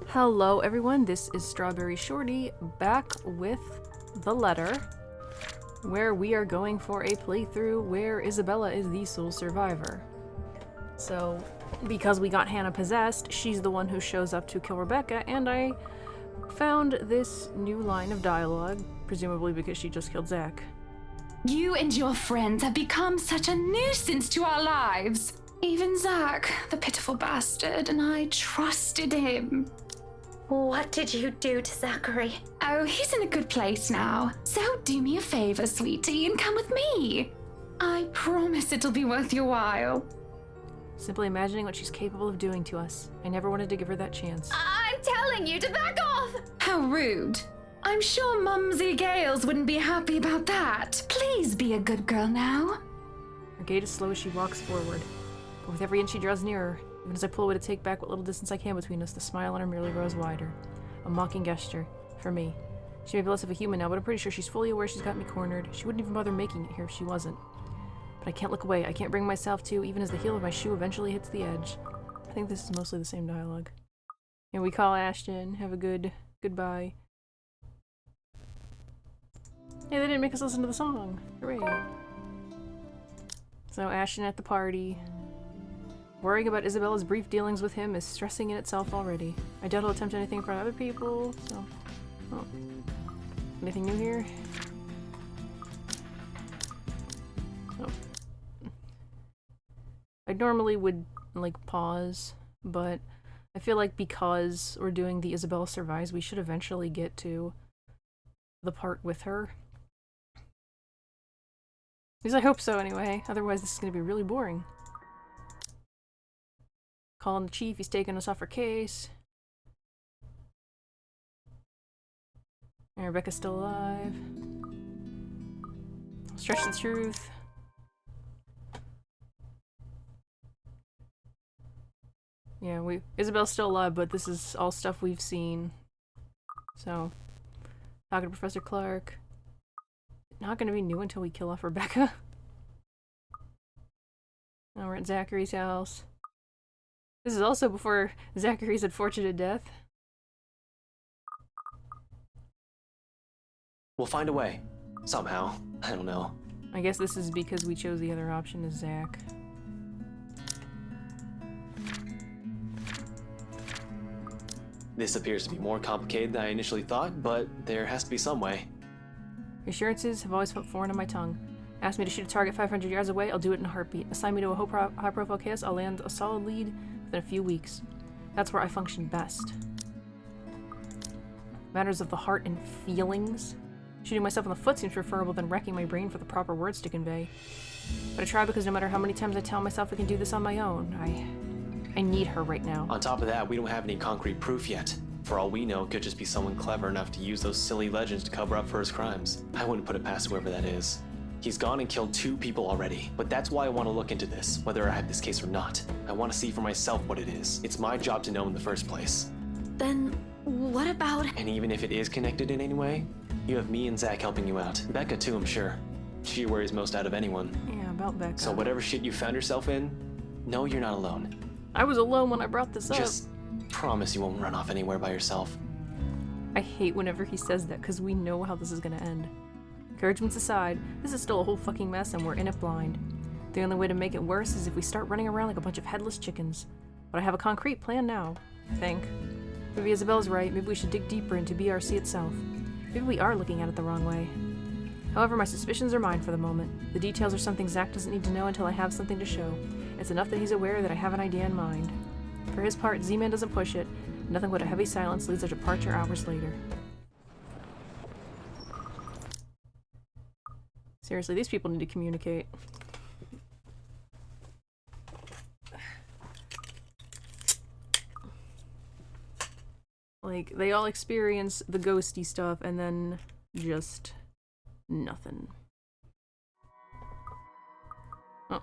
Hello everyone, this is StrawberryShorty back with the letter, where we are going for a playthrough where Isabella is the sole survivor. So, because we got Hannah possessed, she's the one who shows up to kill Rebecca, and I found this new line of dialogue, presumably because she just killed Zach. You and your friends have become such a nuisance to our lives. Even Zach, the pitiful bastard, and I trusted him. What did you do to Zachary? Oh, he's in a good place now. So do me a favor, sweetie, and come with me. I promise it'll be worth your while. Simply imagining what she's capable of doing to us. I never wanted to give her that chance. I'm telling you to back off! How rude. I'm sure Mumsy Gales wouldn't be happy about that. Please be a good girl now. Her gait is slow as she walks forward, but with every inch she draws nearer, even as I pull away to take back what little distance I can between us, the smile on her merely grows wider. A mocking gesture. For me. She may be less of a human now, but I'm pretty sure she's fully aware she's got me cornered. She wouldn't even bother making it here if she wasn't. But I can't look away. I can't bring myself to, even as the heel of my shoe eventually hits the edge. I think this is mostly the same dialogue. And we call Ashton. Have a good goodbye. Hey, they didn't make us listen to the song. Hooray. So Ashton at the party. Worrying about Isabella's brief dealings with him is stressing in itself already. I doubt he'll attempt anything in front of other people, so... Oh. Anything new here? Oh. I normally would, like, pause, but I feel like because we're doing the Isabella Survives, we should eventually get to the part with her. At least I hope so, anyway. Otherwise, this is going to be really boring. Calling the chief, he's taking us off her case. And Rebecca's still alive. Stretch the truth. Yeah, Isabella's still alive, but this is all stuff we've seen. So, talking to Professor Clark. Not gonna be new until we kill off Rebecca. Now we're at Zachary's house. This is also before Zachary's unfortunate death. We'll find a way. Somehow. I don't know. I guess this is because we chose the other option as Zach. This appears to be more complicated than I initially thought, but there has to be some way. Assurances have always felt foreign on my tongue. Ask me to shoot a target 500 yards away, I'll do it in a heartbeat. Assign me to a high-profile case, I'll land a solid lead within a few weeks. That's where I function best. Matters of the heart and feelings. Shooting myself in the foot seems preferable than wrecking my brain for the proper words to convey. But I try because no matter how many times I tell myself I can do this on my own, I need her right now. On top of that, we don't have any concrete proof yet. For all we know, it could just be someone clever enough to use those silly legends to cover up for his crimes. I wouldn't put it past whoever that is. He's gone and killed 2 people already, but that's why I want to look into this, whether I have this case or not. I want to see for myself what it is. It's my job to know in the first place. Then, what about... And even if it is connected in any way, you have me and Zach helping you out. Becca too, I'm sure. She worries most out of anyone. Yeah, about Becca. So whatever shit you found yourself in, know you're not alone. I was alone when I brought this up. Just promise you won't run off anywhere by yourself. I hate whenever he says that, because we know how this is gonna end. Encouragements aside, this is still a whole fucking mess and we're in it blind. The only way to make it worse is if we start running around like a bunch of headless chickens. But I have a concrete plan now, I think. Maybe Isabella's right, maybe we should dig deeper into BRC itself. Maybe we are looking at it the wrong way. However, my suspicions are mine for the moment. The details are something Zach doesn't need to know until I have something to show. It's enough that he's aware that I have an idea in mind. For his part, Z-Man doesn't push it. Nothing but a heavy silence leads our departure hours later. Seriously, these people need to communicate. Like, they all experience the ghosty stuff and then just nothing. Oh,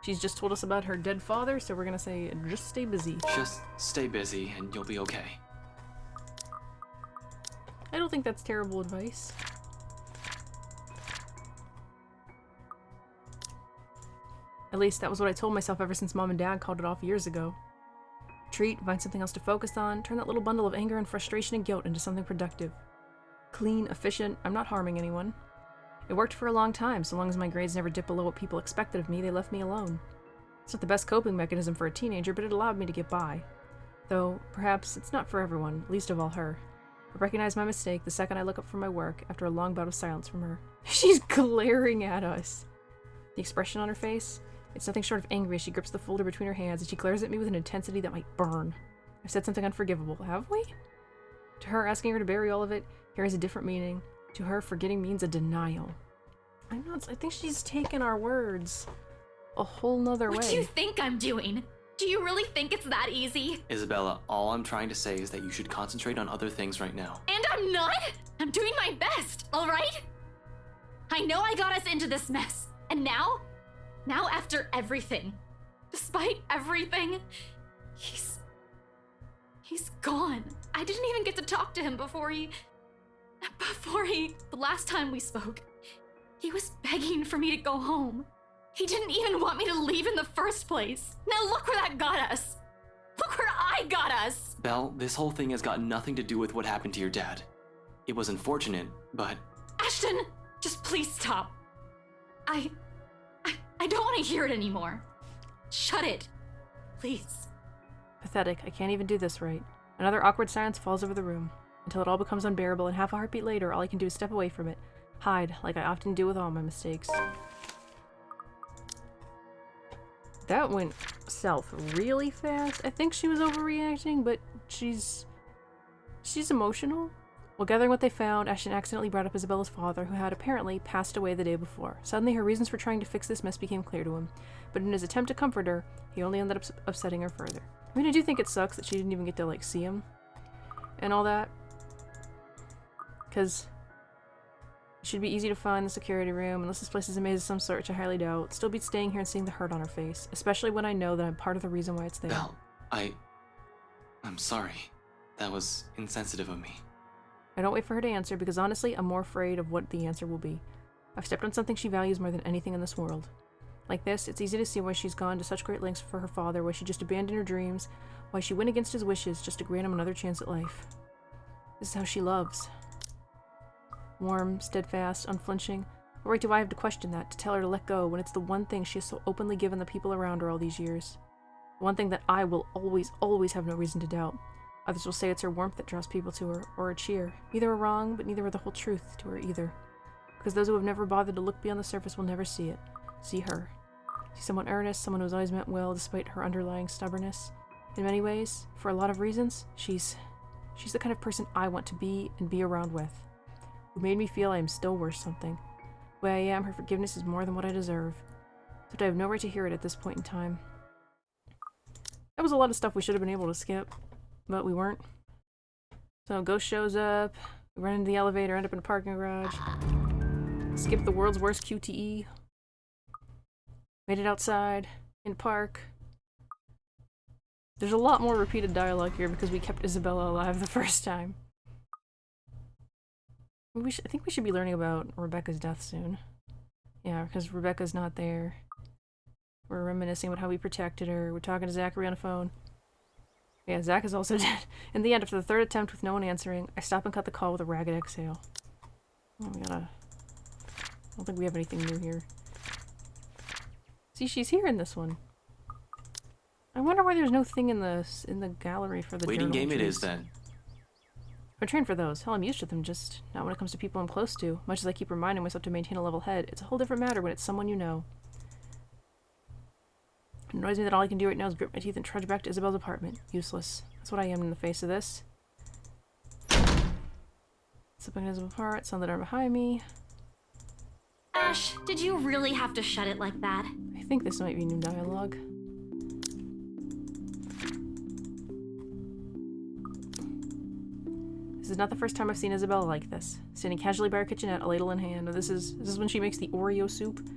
she's just told us about her dead father, so we're gonna say, just stay busy. Just stay busy and you'll be okay. I don't think that's terrible advice. At least that was what I told myself ever since Mom and Dad called it off years ago. Retreat, find something else to focus on, turn that little bundle of anger and frustration and guilt into something productive. Clean, efficient, I'm not harming anyone. It worked for a long time. So long as my grades never dipped below what people expected of me, they left me alone. It's not the best coping mechanism for a teenager, but it allowed me to get by. Though, perhaps, it's not for everyone, least of all her. I recognize my mistake the second I look up from my work after a long bout of silence from her. She's glaring at us. The expression on her face? It's nothing short of angry as she grips the folder between her hands and she glares at me with an intensity that might burn. I've said something unforgivable, have we? To her, asking her to bury all of it carries a different meaning. To her, forgetting means a denial. I think she's taken our words a whole nother way. What do you think I'm doing? Do you really think it's that easy? Isabella, all I'm trying to say is that you should concentrate on other things right now. And I'm not? I'm doing my best, all right? I know I got us into this mess. And now after everything, despite everything, he's gone. I didn't even get to talk to him before the last time we spoke, he was begging for me to go home. He didn't even want me to leave in the first place. Now look where that got us. Look where I got us. Belle, this whole thing has got nothing to do with what happened to your dad. It was unfortunate, but... Ashton, just please stop. I don't want to hear it anymore. Shut it, please. Pathetic. I can't even do this right. Another awkward silence falls over the room, until it all becomes unbearable, and half a heartbeat later, all I can do is step away from it. Hide, like I often do with all my mistakes. That went south really fast. I think she was overreacting, but she's emotional. While gathering what they found, Ashton accidentally brought up Isabella's father, who had apparently passed away the day before. Suddenly, her reasons for trying to fix this mess became clear to him, but in his attempt to comfort her, he only ended up upsetting her further. I mean, I do think it sucks that she didn't even get to, like, see him and all that, because it should be easy to find the security room, unless this place is a maze of some sort, which I highly doubt. Still beats staying here and seeing the hurt on her face, especially when I know that I'm part of the reason why it's there. Belle, I'm sorry. That was insensitive of me. I don't wait for her to answer, because honestly, I'm more afraid of what the answer will be. I've stepped on something she values more than anything in this world. Like this, it's easy to see why she's gone to such great lengths for her father, why she just abandoned her dreams, why she went against his wishes just to grant him another chance at life. This is how she loves. Warm, steadfast, unflinching. What right do I have to question that, to tell her to let go, when it's the one thing she has so openly given the people around her all these years? The one thing that I will always, always have no reason to doubt. Others will say it's her warmth that draws people to her, or her cheer. Neither are wrong, but neither are the whole truth to her either. Because those who have never bothered to look beyond the surface will never see it. See her. See someone earnest, someone who's always meant well despite her underlying stubbornness. In many ways, for a lot of reasons, she's the kind of person I want to be and be around with. Who made me feel I am still worth something. The way I am, her forgiveness is more than what I deserve. Except I have no right to hear it at this point in time. That was a lot of stuff we should have been able to skip. But we weren't. So Ghost shows up, we run into the elevator, end up in a parking garage. Skip the world's worst QTE. Made it outside, in park. There's a lot more repeated dialogue here because we kept Isabella alive the first time. I think we should be learning about Rebecca's death soon. Yeah, because Rebecca's not there. We're reminiscing about how we protected her. We're talking to Zachary on the phone. Yeah, Zach is also dead. In the end, after the third attempt with no one answering, I stop and cut the call with a ragged exhale. Oh, I don't think we have anything new here. See, she's here in this one. I wonder why there's no thing in the gallery for the Waiting journal game it entries. is, then. I'm trained for those. Hell, I'm used to them, just not when it comes to people I'm close to. Much as I keep reminding myself to maintain a level head, it's a whole different matter when it's someone you know. It annoys me that all I can do right now is grit my teeth and trudge back to Isabel's apartment. Useless. That's what I am in the face of this. Slipping Isabel apart, sound that are behind me. Ash, did you really have to shut it like that? I think this might be new dialogue. This is not the first time I've seen Isabella like this. Standing casually by her kitchenette, a ladle in hand. This is when she makes the Oreo soup.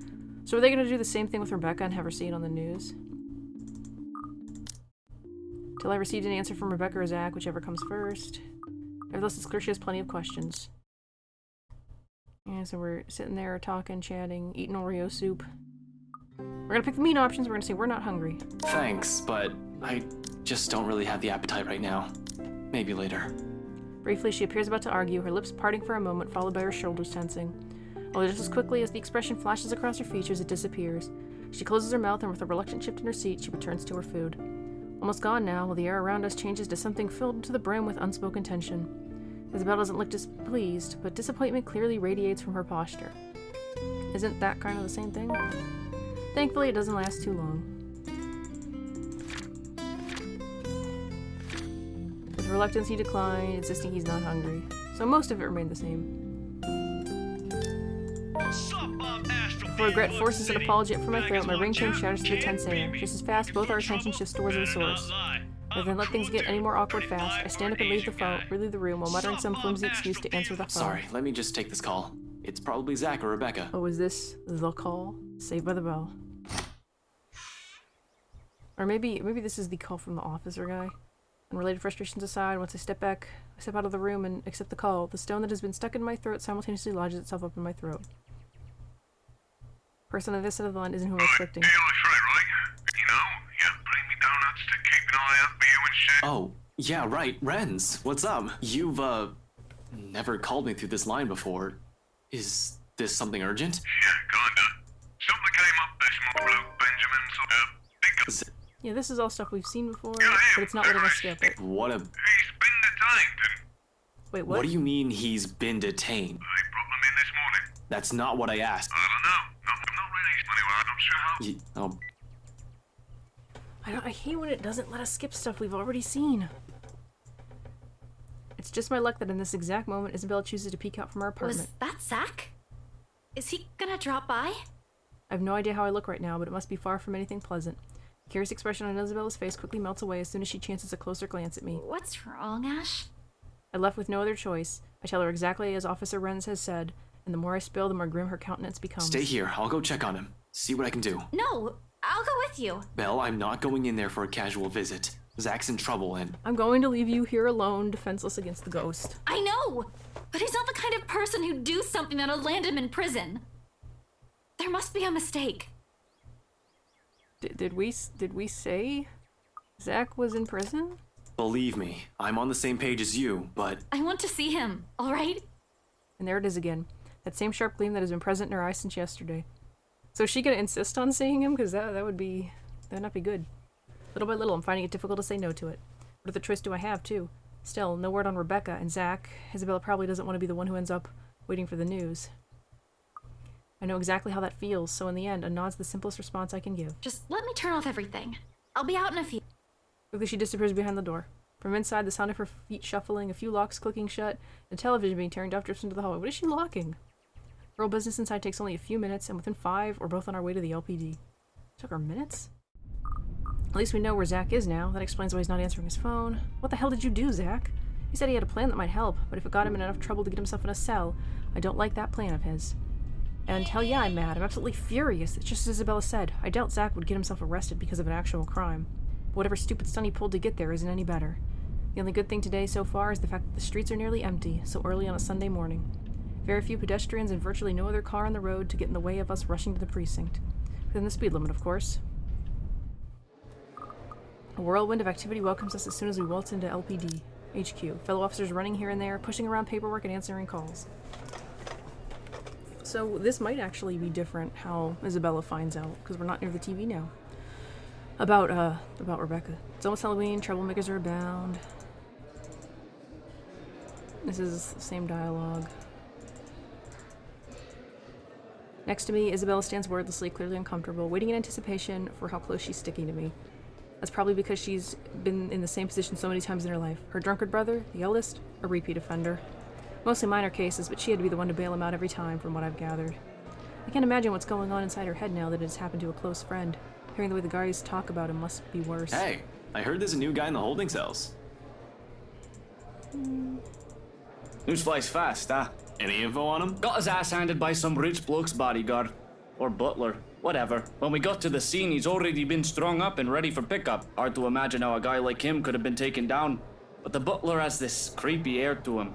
So are they going to do the same thing with Rebecca and have her see it on the news? Till I received an answer from Rebecca or Zach, whichever comes first. Nevertheless, it's clear she has plenty of questions. Yeah, so we're sitting there talking, chatting, eating Oreo soup. We're gonna pick the mean options. We're gonna say we're not hungry. Thanks, but I just don't really have the appetite right now. Maybe later. Briefly, she appears about to argue, her lips parting for a moment, followed by her shoulders tensing. Although just as quickly as the expression flashes across her features, it disappears. She closes her mouth, and with a reluctant shift in her seat, she returns to her food. Almost gone now, while the air around us changes to something filled to the brim with unspoken tension. Isabella doesn't look displeased, but disappointment clearly radiates from her posture. Isn't that kind of the same thing? Thankfully, it doesn't last too long. With reluctance, he declined, insisting he's not hungry. So most of it remained the same. Before regret forces an apology up from my throat, my ringtone shatters to the tense air. Just as fast, both our attention shifts towards the source. Rather than let things get any more awkward fast, I stand up and leave the room while muttering some flimsy excuse to answer the phone. Sorry, let me just take this call. It's probably Zach or Rebecca. Oh, is this the call? Saved by the bell. Or maybe this is the call from the officer guy. Unrelated frustrations aside, once I step out of the room and accept the call, the stone that has been stuck in my throat simultaneously lodges itself up in my throat. Person on this side of the line isn't who I'm expecting. Hey, that's right. You know, you bring me donuts to keep an eye out for you and shit. Oh, yeah, right. Renz, what's up? You've, never called me through this line before. Is this something urgent? Yeah, kinda. Something came up this morning, Benjamin, big Yeah, this is all stuff we've seen before, but it's not letting us skip it. What a... He's been detained and Wait, what? What do you mean he's been detained? they brought him in this morning. That's not what I asked. I don't know. Not really. Anyway, I'm not sure how. I hate when it doesn't let us skip stuff we've already seen. It's just my luck that in this exact moment, Isabella chooses to peek out from our apartment. Was that Zach? Is he gonna drop by? I have no idea how I look right now, but it must be far from anything pleasant. The curious expression on Isabella's face quickly melts away as soon as she chances a closer glance at me. What's wrong, Ash? I left with no other choice. I tell her exactly as Officer Renz has said, and the more I spill, the more grim her countenance becomes. Stay here. I'll go check on him. See what I can do. No, I'll go with you. Belle, I'm not going in there for a casual visit. Zach's in trouble and... I'm going to leave you here alone, defenseless against the ghost. I know, but he's not the kind of person who'd do something that'll land him in prison. There must be a mistake. Did we say Zach was in prison? Believe me, I'm on the same page as you, but... I want to see him, all right? And there it is again. That same sharp gleam that has been present in her eyes since yesterday. So is she gonna insist on seeing him? Because that'd not be good. Little by little, I'm finding it difficult to say no to it. What other choice do I have, too? Still, no word on Rebecca and Zach. Isabella probably doesn't want to be the one who ends up waiting for the news. I know exactly how that feels, so in the end, a nod's the simplest response I can give. Just let me turn off everything. I'll be out in a few. Quickly, she disappears behind the door. From inside, the sound of her feet shuffling, a few locks clicking shut, and the television being turned off drifts into the hallway. What is she locking? Her whole business inside takes only a few minutes, and within 5, we're both on our way to the LPD. It took her minutes? At least we know where Zach is now. That explains why he's not answering his phone. What the hell did you do, Zach? He said he had a plan that might help, but if it got him in enough trouble to get himself in a cell, I don't like that plan of his. And hell yeah, I'm mad. I'm absolutely furious. It's just as Isabella said. I doubt Zach would get himself arrested because of an actual crime. But whatever stupid stunt he pulled to get there isn't any better. The only good thing today so far is the fact that the streets are nearly empty, so early on a Sunday morning. Very few pedestrians and virtually no other car on the road to get in the way of us rushing to the precinct. Within the speed limit, of course. A whirlwind of activity welcomes us as soon as we waltz into LPD HQ. Fellow officers running here and there, pushing around paperwork and answering calls. So this might actually be different how Isabella finds out, because we're not near the TV now. About Rebecca. It's almost Halloween, troublemakers are abound. This is the same dialogue. Next to me, Isabella stands wordlessly, clearly uncomfortable, waiting in anticipation for how close she's sticking to me. That's probably because she's been in the same position so many times in her life. Her drunkard brother, the eldest, a repeat offender. Mostly minor cases, but she had to be the one to bail him out every time, from what I've gathered. I can't imagine what's going on inside her head now that it has happened to a close friend. Hearing the way the guys talk about him must be worse. Hey, I heard there's a new guy in the holding cells. News flies fast, huh? Any info on him? Got his ass handed by some rich bloke's bodyguard. Or butler. Whatever. When we got to the scene, he's already been strung up and ready for pickup. Hard to imagine how a guy like him could have been taken down. But the butler has this creepy air to him.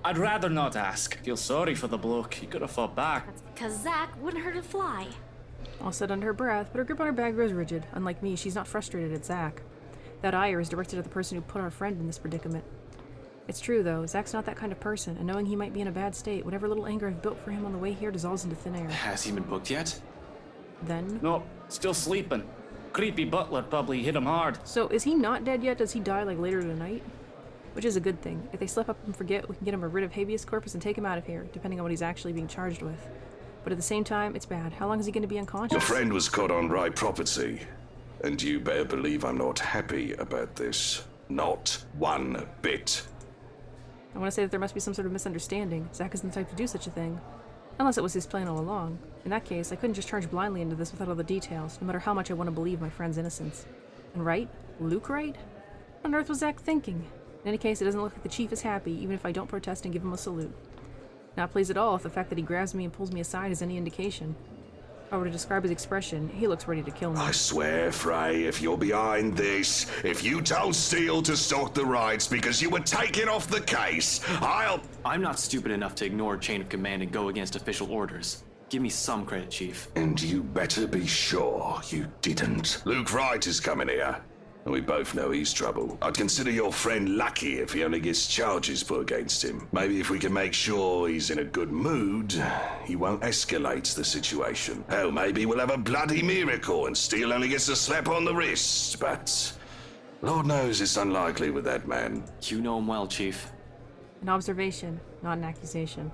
I'd rather not ask. Feel sorry for the bloke. He could have fought back. That's because Zach wouldn't hurt a fly. All said under her breath, but her grip on her bag grows rigid. Unlike me, she's not frustrated at Zach. That ire is directed at the person who put our friend in this predicament. It's true, though. Zach's not that kind of person, and knowing he might be in a bad state, whatever little anger I've built for him on the way here dissolves into thin air. Has he been booked yet? Then? No, still sleeping. Creepy butler probably hit him hard. So, is he not dead yet? Does he die, like, later tonight? Which is a good thing. If they slip up and forget, we can get him a writ of habeas corpus and take him out of here, depending on what he's actually being charged with. But at the same time, it's bad. How long is he going to be unconscious? Your friend was caught on right property, and you better believe I'm not happy about this. Not one bit. I want to say that there must be some sort of misunderstanding. Zach isn't the type to do such a thing. Unless it was his plan all along. In that case, I couldn't just charge blindly into this without all the details, no matter how much I want to believe my friend's innocence. And Wright? Luke Wright? What on earth was Zach thinking? In any case, it doesn't look like the chief is happy, even if I don't protest and give him a salute. Not pleased at all if the fact that he grabs me and pulls me aside is any indication. If I were to describe his expression, he looks ready to kill me. I swear, Frey, if you're behind this, if you told Steele to stalk the rights because you were taken off the case, I'm not stupid enough to ignore chain of command and go against official orders. Give me some credit, Chief. And you better be sure you didn't. Luke Wright is coming here, and we both know he's trouble. I'd consider your friend lucky if he only gets charges put against him. Maybe if we can make sure he's in a good mood, he won't escalate the situation. Hell, maybe we'll have a bloody miracle and Steele only gets a slap on the wrist, but Lord knows it's unlikely with that man. You know him well, Chief. An observation, not an accusation.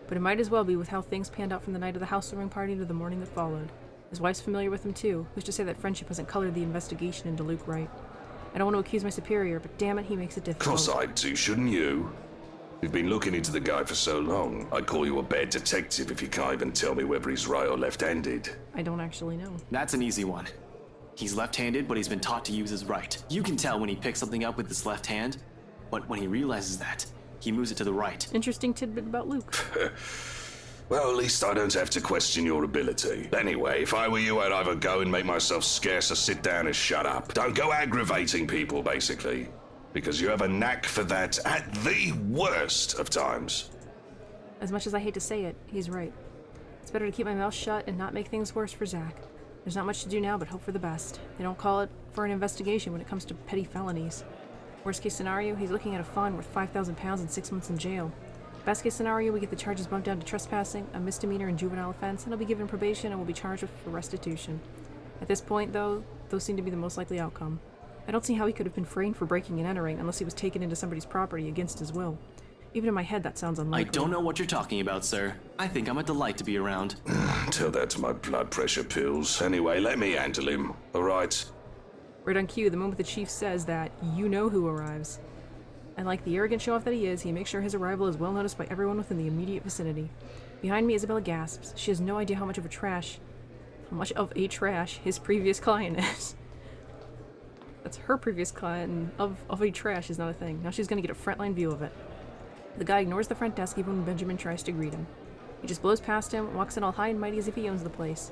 But it might as well be with how things panned out from the night of the house-warming party to the morning that followed. His wife's familiar with him too, who's to say that friendship hasn't colored the investigation into Luke Wright. I don't want to accuse my superior, but damn it, he makes it difficult. Of course I do, shouldn't you? You've been looking into the guy for so long. I'd call you a bad detective if you can't even tell me whether he's right or left-handed. I don't actually know. That's an easy one. He's left-handed, but he's been taught to use his right. You can tell when he picks something up with his left hand, but when he realizes that, he moves it to the right. Interesting tidbit about Luke. Well, at least I don't have to question your ability. Anyway, if I were you, I'd either go and make myself scarce or sit down and shut up. Don't go aggravating people, basically. Because you have a knack for that at the worst of times. As much as I hate to say it, he's right. It's better to keep my mouth shut and not make things worse for Zach. There's not much to do now but hope for the best. They don't call it for an investigation when it comes to petty felonies. Worst case scenario, he's looking at a fine worth £5,000 and 6 months in jail. Best case scenario, we get the charges bumped down to trespassing, a misdemeanor and juvenile offense, and he'll be given probation and will be charged with for restitution. At this point, though, those seem to be the most likely outcome. I don't see how he could have been framed for breaking and entering unless he was taken into somebody's property against his will. Even in my head, that sounds unlikely. I don't know what you're talking about, sir. I think I'm a delight to be around. Tell that to my blood pressure pills. Anyway, let me handle him, all right? Right on cue, the moment the chief says that, you know who arrives. And like the arrogant show-off that he is, he makes sure his arrival is well noticed by everyone within the immediate vicinity. Behind me, Isabella gasps. She has no idea how much of a trash his previous client is. That's her previous client, and of a trash is not a thing. Now she's gonna get a frontline view of it. The guy ignores the front desk even when Benjamin tries to greet him. He just blows past him, walks in all high and mighty as if he owns the place.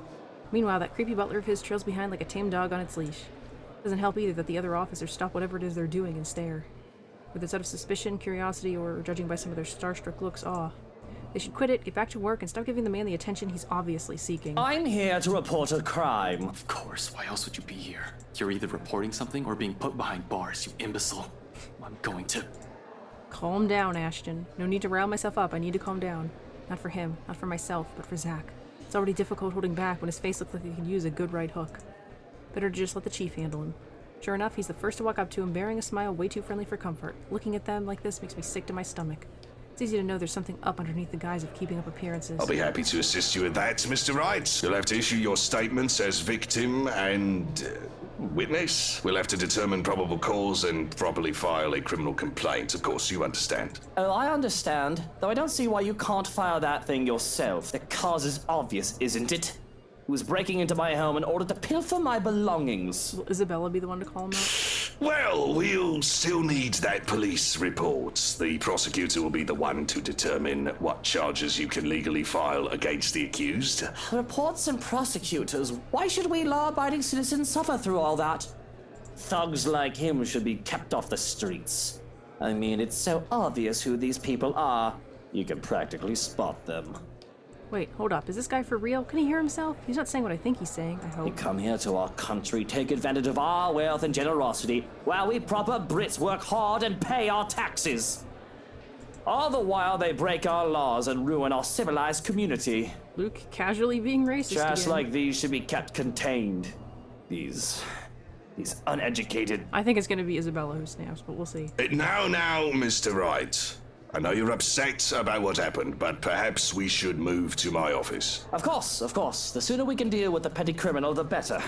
Meanwhile, that creepy butler of his trails behind like a tame dog on its leash. Doesn't help either that the other officers stop whatever it is they're doing and stare. Whether it's out of suspicion, curiosity, or judging by some of their starstruck looks, awe. They should quit it, get back to work, and stop giving the man the attention he's obviously seeking. I'm here to report a crime. Of course, why else would you be here? You're either reporting something or being put behind bars, you imbecile. I'm going to... Calm down, Ashton. No need to rile myself up, I need to calm down. Not for him, not for myself, but for Zach. It's already difficult holding back when his face looks like he could use a good right hook. Better to just let the chief handle him. Sure enough, he's the first to walk up to him, bearing a smile way too friendly for comfort. Looking at them like this makes me sick to my stomach. It's easy to know there's something up underneath the guise of keeping up appearances. I'll be happy to assist you with that, Mr. Wright. You'll have to issue your statements as victim and witness. We'll have to determine probable cause and properly file a criminal complaint. Of course, you understand. Oh, I understand, though I don't see why you can't file that thing yourself. The cause is obvious, isn't it? Who was breaking into my home in order to pilfer my belongings. Will Isabella be the one to call him out? Well, we'll still need that police report. The prosecutor will be the one to determine what charges you can legally file against the accused. Reports and prosecutors. Why should we law-abiding citizens suffer through all that? Thugs like him should be kept off the streets. I mean, it's so obvious who these people are. You can practically spot them. Wait, hold up. Is this guy for real? Can he hear himself? He's not saying what I think he's saying, I You hope. come here to our country, take advantage of our wealth and generosity, while we proper Brits work hard and pay our taxes. All the while they break our laws and ruin our civilized community. Luke casually being racist Trash again. like these should be kept contained. These uneducated... I think it's gonna be Isabella who snaps, but we'll see. Now, Mr. Wright. I know you're upset about what happened, but perhaps we should move to my office. Of course. The sooner we can deal with the petty criminal, the better.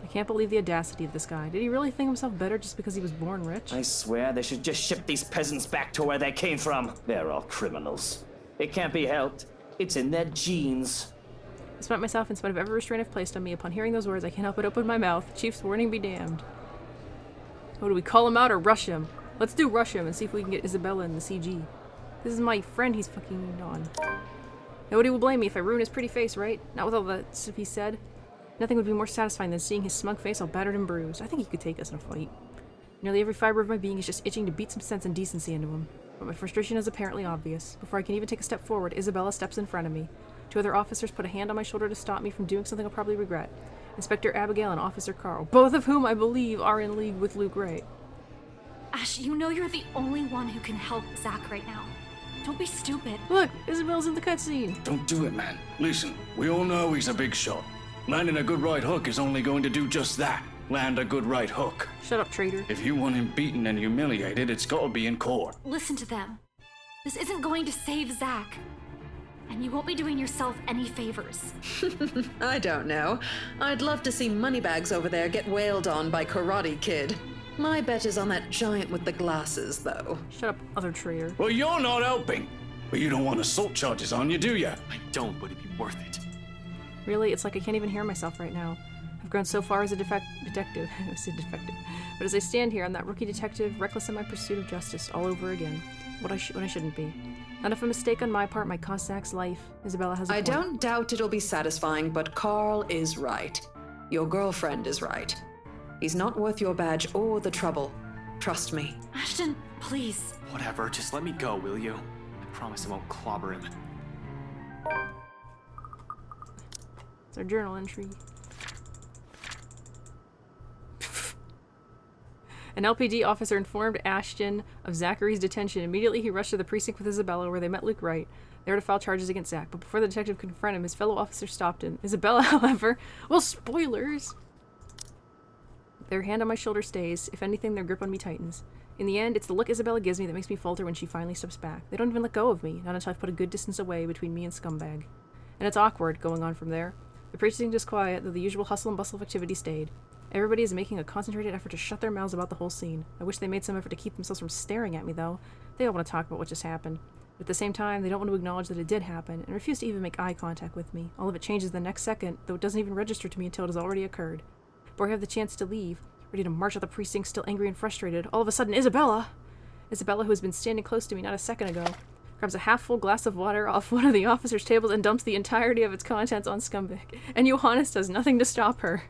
I can't believe the audacity of this guy. Did he really think himself better just because he was born rich? I swear they should just ship these peasants back to where they came from. They're all criminals. It can't be helped. It's in their genes. Despite myself, in spite of every restraint I've placed on me, upon hearing those words, I can't help but open my mouth. Chief's warning be damned. Oh, do we call him out or rush him? Let's do rush him and see if we can get Isabella in the CG. This is my friend he's fucking on. Nobody will blame me if I ruin his pretty face, right? Not with all that stuff he said. Nothing would be more satisfying than seeing his smug face all battered and bruised. I think he could take us in a fight. Nearly every fiber of my being is just itching to beat some sense and decency into him. But my frustration is apparently obvious. Before I can even take a step forward, Isabella steps in front of me. Two other officers put a hand on my shoulder to stop me from doing something I'll probably regret. Inspector Abigail and Officer Carl, both of whom I believe are in league with Luke Wright. Ash, you know you're the only one who can help Zach right now. Don't be stupid. Look, Isabella's in the cutscene. Don't do it, man. Listen, we all know he's a big shot. Landing a good right hook is only going to do just that. Land a good right hook. Shut up, traitor. If you want him beaten and humiliated, it's gotta be in court. Listen to them. This isn't going to save Zach. And you won't be doing yourself any favors. I don't know. I'd love to see Moneybags over there get wailed on by Karate Kid. My bet is on that giant with the glasses, though. Shut up, other traitor. Well, you're not helping. But you don't want assault charges on you, do you? I don't, but it'd be worth it. Really, it's like I can't even hear myself right now. I've grown so far as a detective. I said defective. But as I stand here, I'm that rookie detective, reckless in my pursuit of justice, all over again. When I shouldn't be. Not if a mistake on my part might cost Zach's life. Isabella has a point. I don't doubt it'll be satisfying, but Carl is right. Your girlfriend is right. He's not worth your badge or the trouble. Trust me. Ashton, please. Whatever, just let me go, will you? I promise I won't clobber him. It's our journal entry. An LPD officer informed Ashton of Zachary's detention. Immediately, he rushed to the precinct with Isabella, where they met Luke Wright. They were to file charges against Zach, but before the detective could confront him, his fellow officer stopped him. Isabella, however, well, spoilers! Their hand on my shoulder stays. If anything, their grip on me tightens. In the end, it's the look Isabella gives me that makes me falter when she finally steps back. They don't even let go of me, not until I've put a good distance away between me and Scumbag. And it's awkward, going on from there. The precinct is quiet, though the usual hustle and bustle of activity stayed. Everybody is making a concentrated effort to shut their mouths about the whole scene. I wish they made some effort to keep themselves from staring at me, though. They all want to talk about what just happened. But at the same time, they don't want to acknowledge that it did happen, and refuse to even make eye contact with me. All of it changes the next second, though it doesn't even register to me until it has already occurred. Before I have the chance to leave, ready to march out the precinct, still angry and frustrated, all of a sudden, Isabella, who has been standing close to me not a second ago, grabs a half-full glass of water off one of the officers' tables and dumps the entirety of its contents on Scumbag. And Johannes does nothing to stop her.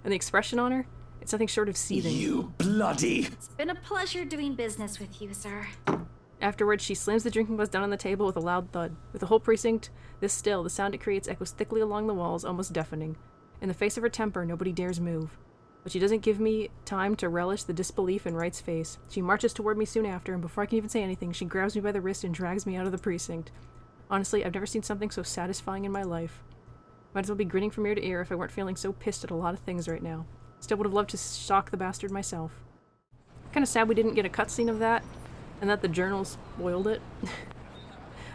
And the expression on her? It's nothing short of seething. You bloody... It's been a pleasure doing business with you, sir. Afterwards, she slams the drinking glass down on the table with a loud thud. With the whole precinct this still, the sound it creates echoes thickly along the walls, almost deafening. In the face of her temper, nobody dares move. But she doesn't give me time to relish the disbelief in Wright's face. She marches toward me soon after, and before I can even say anything, she grabs me by the wrist and drags me out of the precinct. Honestly, I've never seen something so satisfying in my life. Might as well be grinning from ear to ear if I weren't feeling so pissed at a lot of things right now. Still would have loved to shock the bastard myself. Kinda sad we didn't get a cutscene of that, and that the journal spoiled it.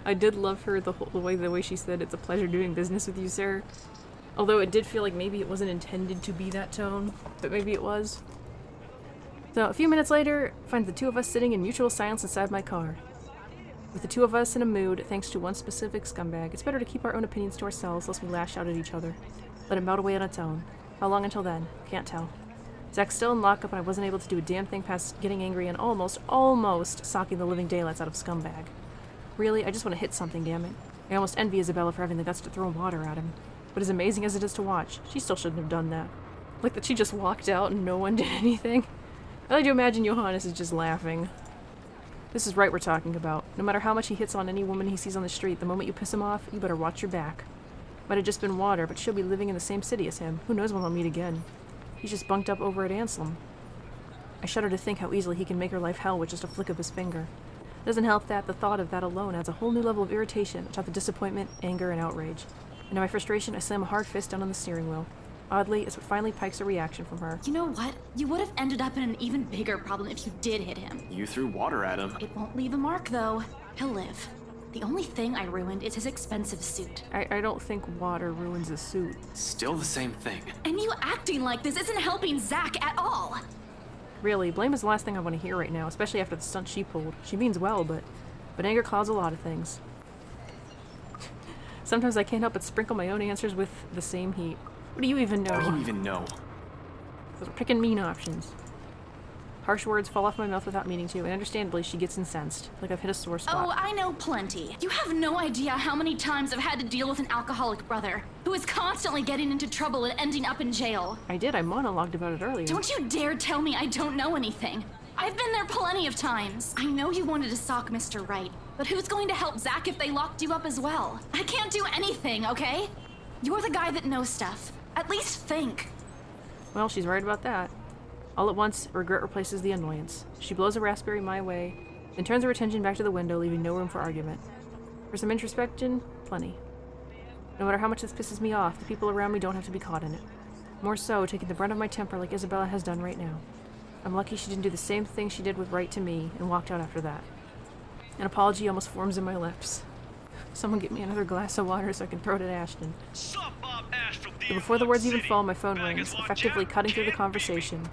I did love her the way she said, "It's a pleasure doing business with you, sir." Although it did feel like maybe it wasn't intended to be that tone, but maybe it was. So a few minutes later, I find the two of us sitting in mutual silence inside my car. With the two of us in a mood, thanks to one specific scumbag, it's better to keep our own opinions to ourselves lest we lash out at each other. Let it melt away on its own. How long until then? Can't tell. Zach's still in lockup and I wasn't able to do a damn thing past getting angry and almost socking the living daylights out of Scumbag. Really, I just want to hit something, damn it. I almost envy Isabella for having the guts to throw water at him. But as amazing as it is to watch, she still shouldn't have done that. Like that she just walked out and no one did anything. I like to imagine Johannes is just laughing. This is right we're talking about. No matter how much he hits on any woman he sees on the street, the moment you piss him off, you better watch your back. Might have just been water, but she'll be living in the same city as him. Who knows when they'll meet again. He's just bunked up over at Anselm. I shudder to think how easily he can make her life hell with just a flick of his finger. It doesn't help that the thought of that alone adds a whole new level of irritation, atop the disappointment, anger, and outrage. And in my frustration, I slam a hard fist down on the steering wheel. Oddly, it's what finally pikes a reaction from her. You know what? You would have ended up in an even bigger problem if you did hit him. You threw water at him. It won't leave a mark, though. He'll live. The only thing I ruined is his expensive suit. I don't think water ruins a suit. Still the same thing. And you acting like this isn't helping Zach at all. Really, blame is the last thing I want to hear right now, especially after the stunt she pulled. She means well, but anger clouds a lot of things. Sometimes I can't help but sprinkle my own answers with the same heat. What do you even know? What do you even know? Those are picking mean options. Harsh words fall off my mouth without meaning to, and understandably she gets incensed, like I've hit a sore spot. Oh, I know plenty. You have no idea how many times I've had to deal with an alcoholic brother who is constantly getting into trouble and ending up in jail. I did, I monologued about it earlier. Don't you dare tell me I don't know anything. I've been there plenty of times. I know you wanted to sock Mr. Wright, but who's going to help Zach if they locked you up as well? I can't do anything, okay? You're the guy that knows stuff. At least think. Well, she's right about that. All at once, regret replaces the annoyance. She blows a raspberry my way, then turns her attention back to the window, leaving no room for argument. For some introspection, plenty. No matter how much this pisses me off, the people around me don't have to be caught in it. More so, taking the brunt of my temper like Isabella has done right now. I'm lucky she didn't do the same thing she did with Wright to me and walked out after that. An apology almost forms in my lips. Someone get me another glass of water so I can throw it at Ashton. But before the words even fall, my phone rings, effectively cutting through the conversation.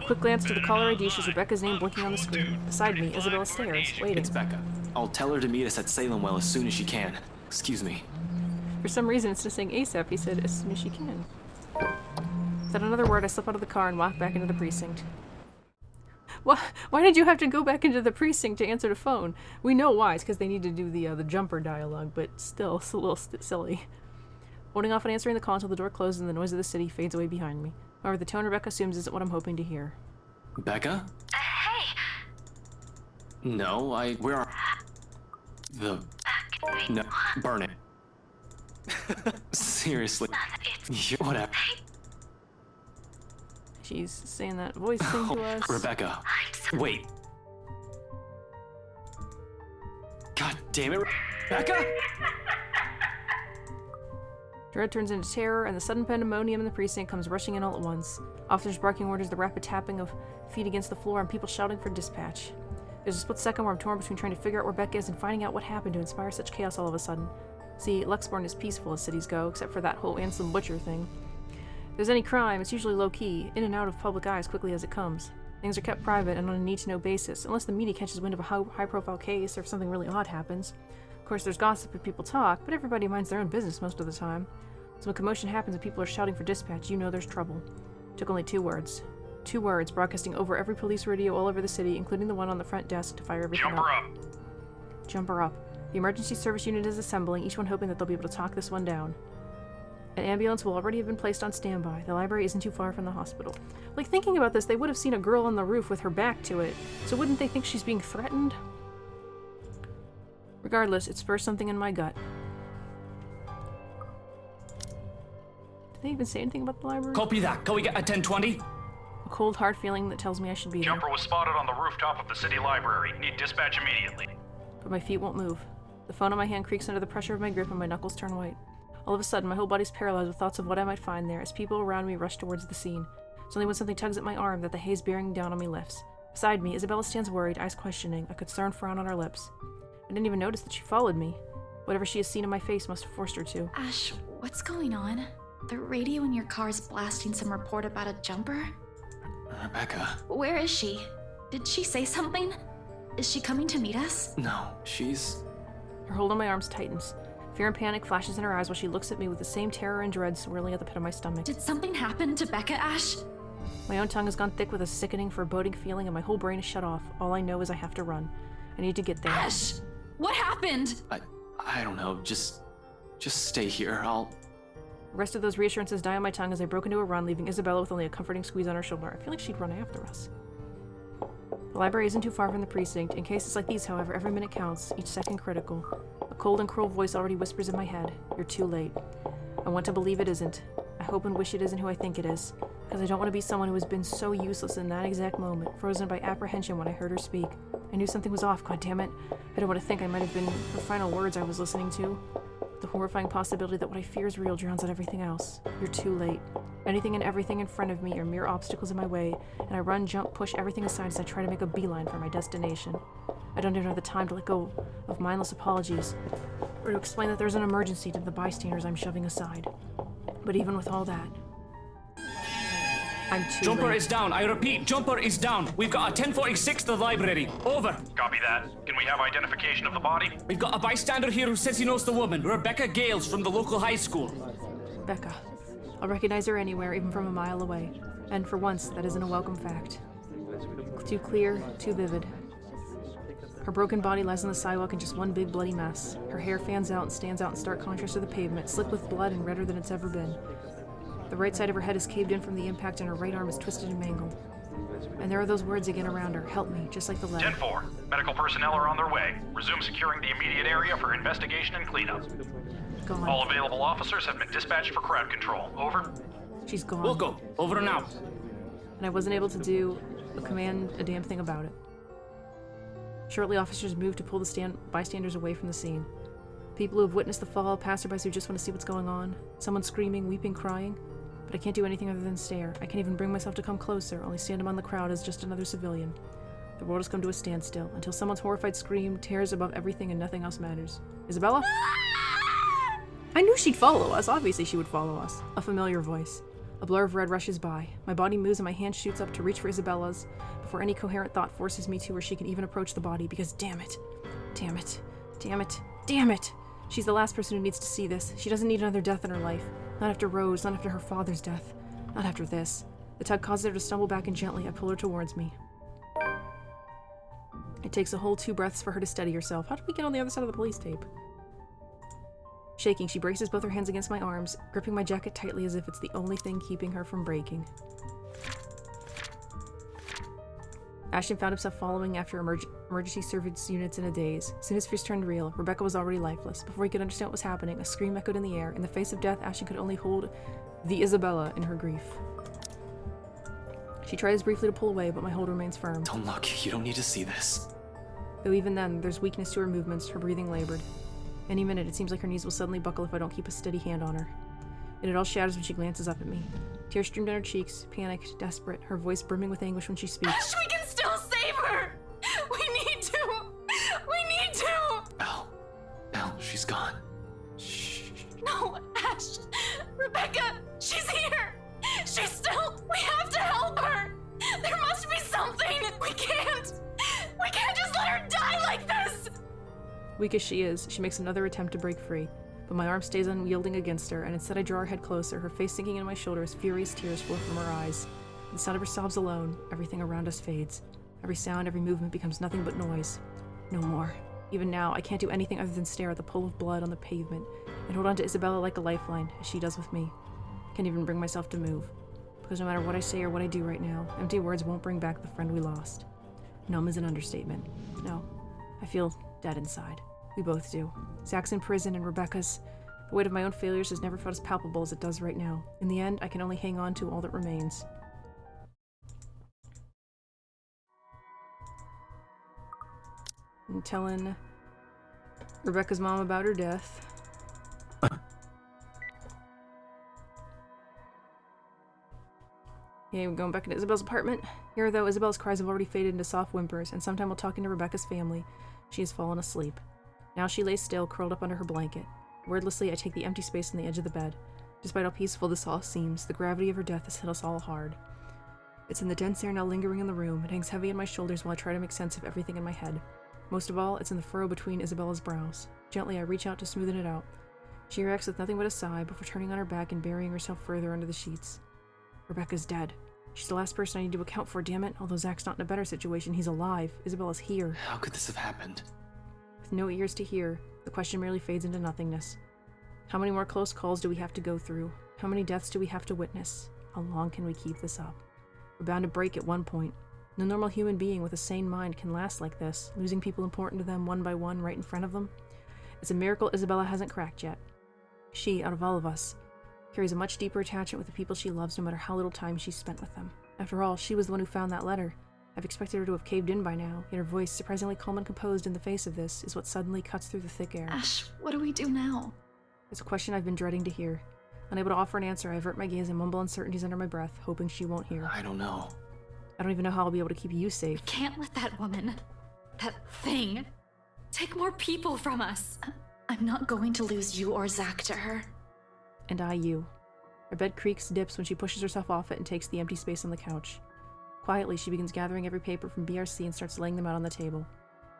A quick glance to the caller ID shows Rebecca's name blinking on the screen. Beside me, Isabella stares, waiting. It's Becca. I'll tell her to meet us at Salemwell as soon as she can. Excuse me. For some reason, instead of saying ASAP, he said as soon as she can. Without another word, I slip out of the car and walk back into the precinct. Why did you have to go back into the precinct to answer the phone? We know why. It's because they need to do the jumper dialogue, but still, it's a little silly. Holding off on answering the call until the door closes and the noise of the city fades away behind me. However, the tone Rebecca assumes isn't what I'm hoping to hear. Becca? Hey! No, where are... No, burn it. Seriously. Whatever. She's saying that voice thing to us. Rebecca, wait. God damn it, Rebecca! Dread turns into terror, and the sudden pandemonium in the precinct comes rushing in all at once. Officers barking orders, the rapid tapping of feet against the floor, and people shouting for dispatch. There's a split second where I'm torn between trying to figure out where Becca is and finding out what happened to inspire such chaos all of a sudden. See, Luxborn is peaceful as cities go, except for that whole Anselm Butcher thing. If there's any crime, it's usually low-key, in and out of public eye as quickly as it comes. Things are kept private and on a need-to-know basis, unless the media catches wind of a high-profile case or if something really odd happens. Of course, there's gossip and people talk, but everybody minds their own business most of the time. So when commotion happens and people are shouting for dispatch, you know there's trouble. It took only 2 words. 2 words, broadcasting over every police radio all over the city, including the one on the front desk, to fire everything Jump her up! Jump her up. The emergency service unit is assembling, each one hoping that they'll be able to talk this one down. An ambulance will already have been placed on standby. The library isn't too far from the hospital. Like, thinking about this, they would have seen a girl on the roof with her back to it, so wouldn't they think she's being threatened? Regardless, it spurs something in my gut. Did they even say anything about the library? Copy that. Can we get a 1020? A cold, hard feeling that tells me I should be there. Jumper was spotted on the rooftop of the city library. Need dispatch immediately. But my feet won't move. The phone on my hand creaks under the pressure of my grip and my knuckles turn white. All of a sudden, my whole body's paralyzed with thoughts of what I might find there as people around me rush towards the scene. It's only when something tugs at my arm that the haze bearing down on me lifts. Beside me, Isabella stands worried, eyes questioning, a concerned frown on her lips. I didn't even notice that she followed me. Whatever she has seen in my face must have forced her to. Ash, what's going on? The radio in your car's blasting some report about a jumper? Rebecca. Where is she? Did she say something? Is she coming to meet us? No, she's... Her hold on my arms tightens. Fear and panic flashes in her eyes while she looks at me with the same terror and dread swirling at the pit of my stomach. Did something happen to Becca, Ash? My own tongue has gone thick with a sickening, foreboding feeling, and my whole brain is shut off. All I know is I have to run. I need to get there. Ash! What happened? I don't know. Just stay here. I'll... The rest of those reassurances die on my tongue as I broke into a run, leaving Isabella with only a comforting squeeze on her shoulder. I feel like she'd run after us. The library isn't too far from the precinct. In cases like these, however, every minute counts, each second critical. A cold and cruel voice already whispers in my head, "You're too late." I want to believe it isn't. I hope and wish it isn't who I think it is, because I don't want to be someone who has been so useless in that exact moment, frozen by apprehension when I heard her speak. I knew something was off, goddammit. I don't want to think I might have been her final words I was listening to. The horrifying possibility that what I fear is real drowns out everything else. You're too late. Anything and everything in front of me are mere obstacles in my way, and I run, jump, push everything aside as I try to make a beeline for my destination. I don't even have the time to let go of mindless apologies, or to explain that there's an emergency to the bystanders I'm shoving aside. But even with all that, I'm too Jumper late. is down. I repeat, Jumper is down. We've got a 1046 to the library. Over. Copy that. Can we have identification of the body? We've got a bystander here who says he knows the woman, Rebecca Gales from the local high school. Becca. I'll recognize her anywhere, even from a mile away. And for once, that isn't a welcome fact. Too clear, too vivid. Her broken body lies on the sidewalk in just one big bloody mess. Her hair fans out and stands out in stark contrast to the pavement, slick with blood and redder than it's ever been. The right side of her head is caved in from the impact and her right arm is twisted and mangled. And there are those words again around her, "Help me," just like the letter. 10-4. Medical personnel are on their way. Resume securing the immediate area for investigation and cleanup. Gone. All available officers have been dispatched for crowd control. Over. She's gone. We'll go. Over and out. And I wasn't able to do a damn thing about it. Shortly, officers moved to pull the bystanders away from the scene. People who have witnessed the fall, passerbys who just want to see what's going on, someone screaming, weeping, crying. But I can't do anything other than stare. I can't even bring myself to come closer, only stand among the crowd as just another civilian. The world has come to a standstill, until someone's horrified scream tears above everything and nothing else matters. Isabella? I knew she'd follow us. Obviously she would follow us. A familiar voice. A blur of red rushes by. My body moves and my hand shoots up to reach for Isabella's before any coherent thought forces me to where she can even approach the body, because damn it. Damn it. Damn it. Damn it. She's the last person who needs to see this. She doesn't need another death in her life. Not after Rose, not after her father's death. Not after this. The tug causes her to stumble back and gently I pull her towards me. It takes a whole 2 breaths for her to steady herself. How did we get on the other side of the police tape? Shaking, she braces both her hands against my arms, gripping my jacket tightly as if it's the only thing keeping her from breaking. Ashton found himself following after emergency service units in a daze. As soon as fears turned real, Rebecca was already lifeless. Before he could understand what was happening, a scream echoed in the air. In the face of death, Ashton could only hold the Isabella in her grief. She tries briefly to pull away, but my hold remains firm. Don't look. You don't need to see this. Though even then, there's weakness to her movements, her breathing labored. Any minute, it seems like her knees will suddenly buckle if I don't keep a steady hand on her. And it all shatters when she glances up at me. Tears stream down her cheeks, panicked, desperate, her voice brimming with anguish when she speaks. Ash, we can still save her! We need to! We need to! Elle, she's gone. Shh. No, Ash! Rebecca, she's here! She's still... We have to help her! There must be something! We can't just let her die like this! Weak as she is, she makes another attempt to break free, but my arm stays unyielding against her, and instead I draw her head closer, her face sinking into my shoulder as furious tears flow from her eyes. With the sound of her sobs alone, everything around us fades. Every sound, every movement becomes nothing but noise. No more. Even now, I can't do anything other than stare at the pool of blood on the pavement, and hold on to Isabella like a lifeline, as she does with me. I can't even bring myself to move, because no matter what I say or what I do right now, empty words won't bring back the friend we lost. Numb is an understatement. No, I feel dead inside. We both do. Zach's in prison and Rebecca's. The weight of my own failures has never felt as palpable as it does right now. In the end, I can only hang on to all that remains. I'm telling Rebecca's mom about her death. Okay, we're going back into Isabel's apartment. Here, though, Isabel's cries have already faded into soft whimpers, and sometime while talking to Rebecca's family, she has fallen asleep. Now she lays still, curled up under her blanket. Wordlessly, I take the empty space on the edge of the bed. Despite how peaceful this all seems, the gravity of her death has hit us all hard. It's in the dense air now lingering in the room. It hangs heavy on my shoulders while I try to make sense of everything in my head. Most of all, it's in the furrow between Isabella's brows. Gently, I reach out to smoothen it out. She reacts with nothing but a sigh before turning on her back and burying herself further under the sheets. Rebecca's dead. She's the last person I need to account for, damn it. Although Zach's not in a better situation, he's alive. Isabella's here. How could this have happened? With no ears to hear, the question merely fades into nothingness. How many more close calls do we have to go through? How many deaths do we have to witness? How long can we keep this up? We're bound to break at one point. No normal human being with a sane mind can last like this, losing people important to them one by one right in front of them. It's a miracle Isabella hasn't cracked yet. She, out of all of us, carries a much deeper attachment with the people she loves no matter how little time she's spent with them. After all, she was the one who found that letter. I've expected her to have caved in by now, yet her voice, surprisingly calm and composed in the face of this, is what suddenly cuts through the thick air. Ash, what do we do now? It's a question I've been dreading to hear. Unable to offer an answer, I avert my gaze and mumble uncertainties under my breath, hoping she won't hear. I don't know. I don't even know how I'll be able to keep you safe. Can't let that woman, that thing, take more people from us. I'm not going to lose you or Zach to her. And I you. Her bed creaks, dips when she pushes herself off it and takes the empty space on the couch. Quietly, she begins gathering every paper from BRC and starts laying them out on the table.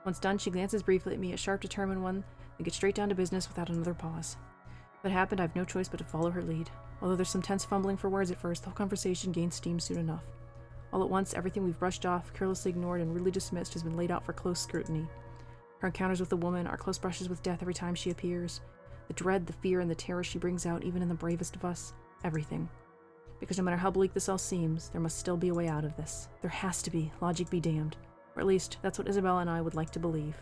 Once done, she glances briefly at me, a sharp, determined one, and gets straight down to business without another pause. If it happened, I have no choice but to follow her lead. Although there's some tense fumbling for words at first, the whole conversation gains steam soon enough. All at once, everything we've brushed off, carelessly ignored, and rudely dismissed has been laid out for close scrutiny. Her encounters with the woman, our close brushes with death every time she appears, the dread, the fear, and the terror she brings out even in the bravest of us, everything. Because no matter how bleak this all seems, there must still be a way out of this. There has to be, logic be damned. Or at least, that's what Isabella and I would like to believe.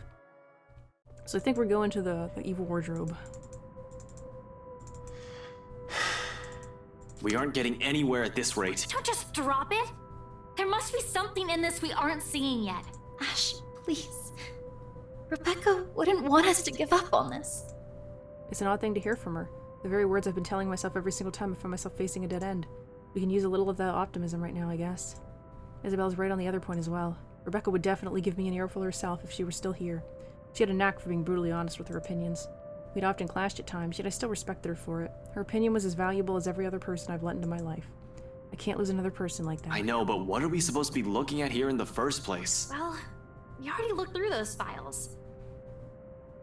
So I think we're going to the evil wardrobe. We aren't getting anywhere at this rate. Don't just drop it. There must be something in this we aren't seeing yet. Ash, please. Rebecca wouldn't want us to give up on this. It's an odd thing to hear from her. The very words I've been telling myself every single time I find myself facing a dead end. We can use a little of that optimism right now, I guess. Isabella's right on the other point as well. Rebecca would definitely give me an earful herself if she were still here. She had a knack for being brutally honest with her opinions. We'd often clashed at times, yet I still respected her for it. Her opinion was as valuable as every other person I've let into my life. I can't lose another person like that. I know, but what are we supposed to be looking at here in the first place? Well, we already looked through those files.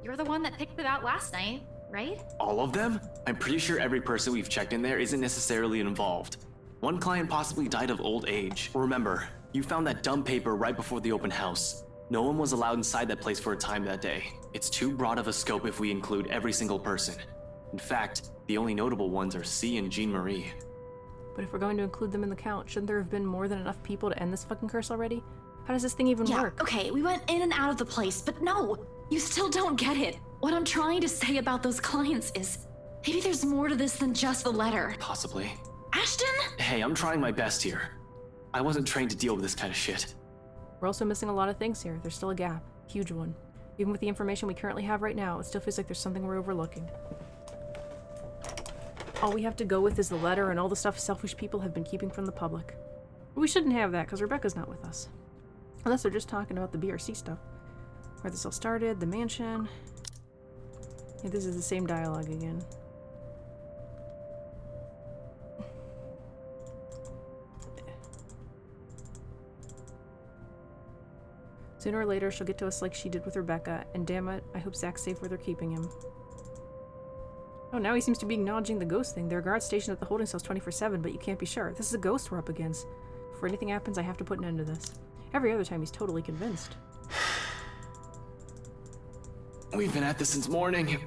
You're the one that picked it out last night, right? All of them? I'm pretty sure every person we've checked in there isn't necessarily involved. One client possibly died of old age. Remember, you found that dumb paper right before the open house. No one was allowed inside that place for a time that day. It's too broad of a scope if we include every single person. In fact, the only notable ones are C and Jean Marie. But if we're going to include them in the count, shouldn't there have been more than enough people to end this fucking curse already? How does this thing even work? Okay, we went in and out of the place, but no! You still don't get it. What I'm trying to say about those clients is, maybe there's more to this than just the letter. Possibly. Ashton? Hey, I'm trying my best here. I wasn't trained to deal with this kind of shit. We're also missing a lot of things here. There's still a gap. Huge one. Even with the information we currently have right now, it still feels like there's something we're overlooking. All we have to go with is the letter and all the stuff selfish people have been keeping from the public. But we shouldn't have that, because Rebecca's not with us. Unless they're just talking about the BRC stuff. Where this all started, the mansion. Yeah, this is the same dialogue again. Sooner or later, she'll get to us like she did with Rebecca, and damn it, I hope Zach's safe where they're keeping him. Oh, now he seems to be acknowledging the ghost thing. There are guards stationed at the holding cells 24/7, but you can't be sure. This is a ghost we're up against. Before anything happens, I have to put an end to this. Every other time, he's totally convinced. We've been at this since morning.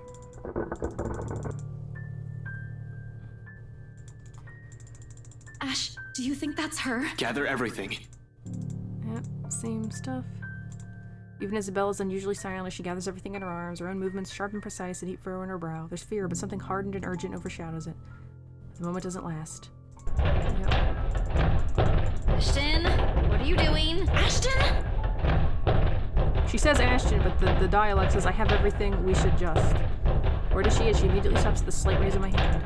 Ash, do you think that's her? Gather everything. Yep, same stuff. Even Isabella's unusually silent as she gathers everything in her arms, her own movements sharp and precise, a deep furrow in her brow. There's fear, but something hardened and urgent overshadows it. The moment doesn't last. Yep. Ashton, what are you doing? Ashton? She says Ashton, but the dialogue says, I have everything, we should just. Where does she is? She immediately stops at the slight raise of my hand.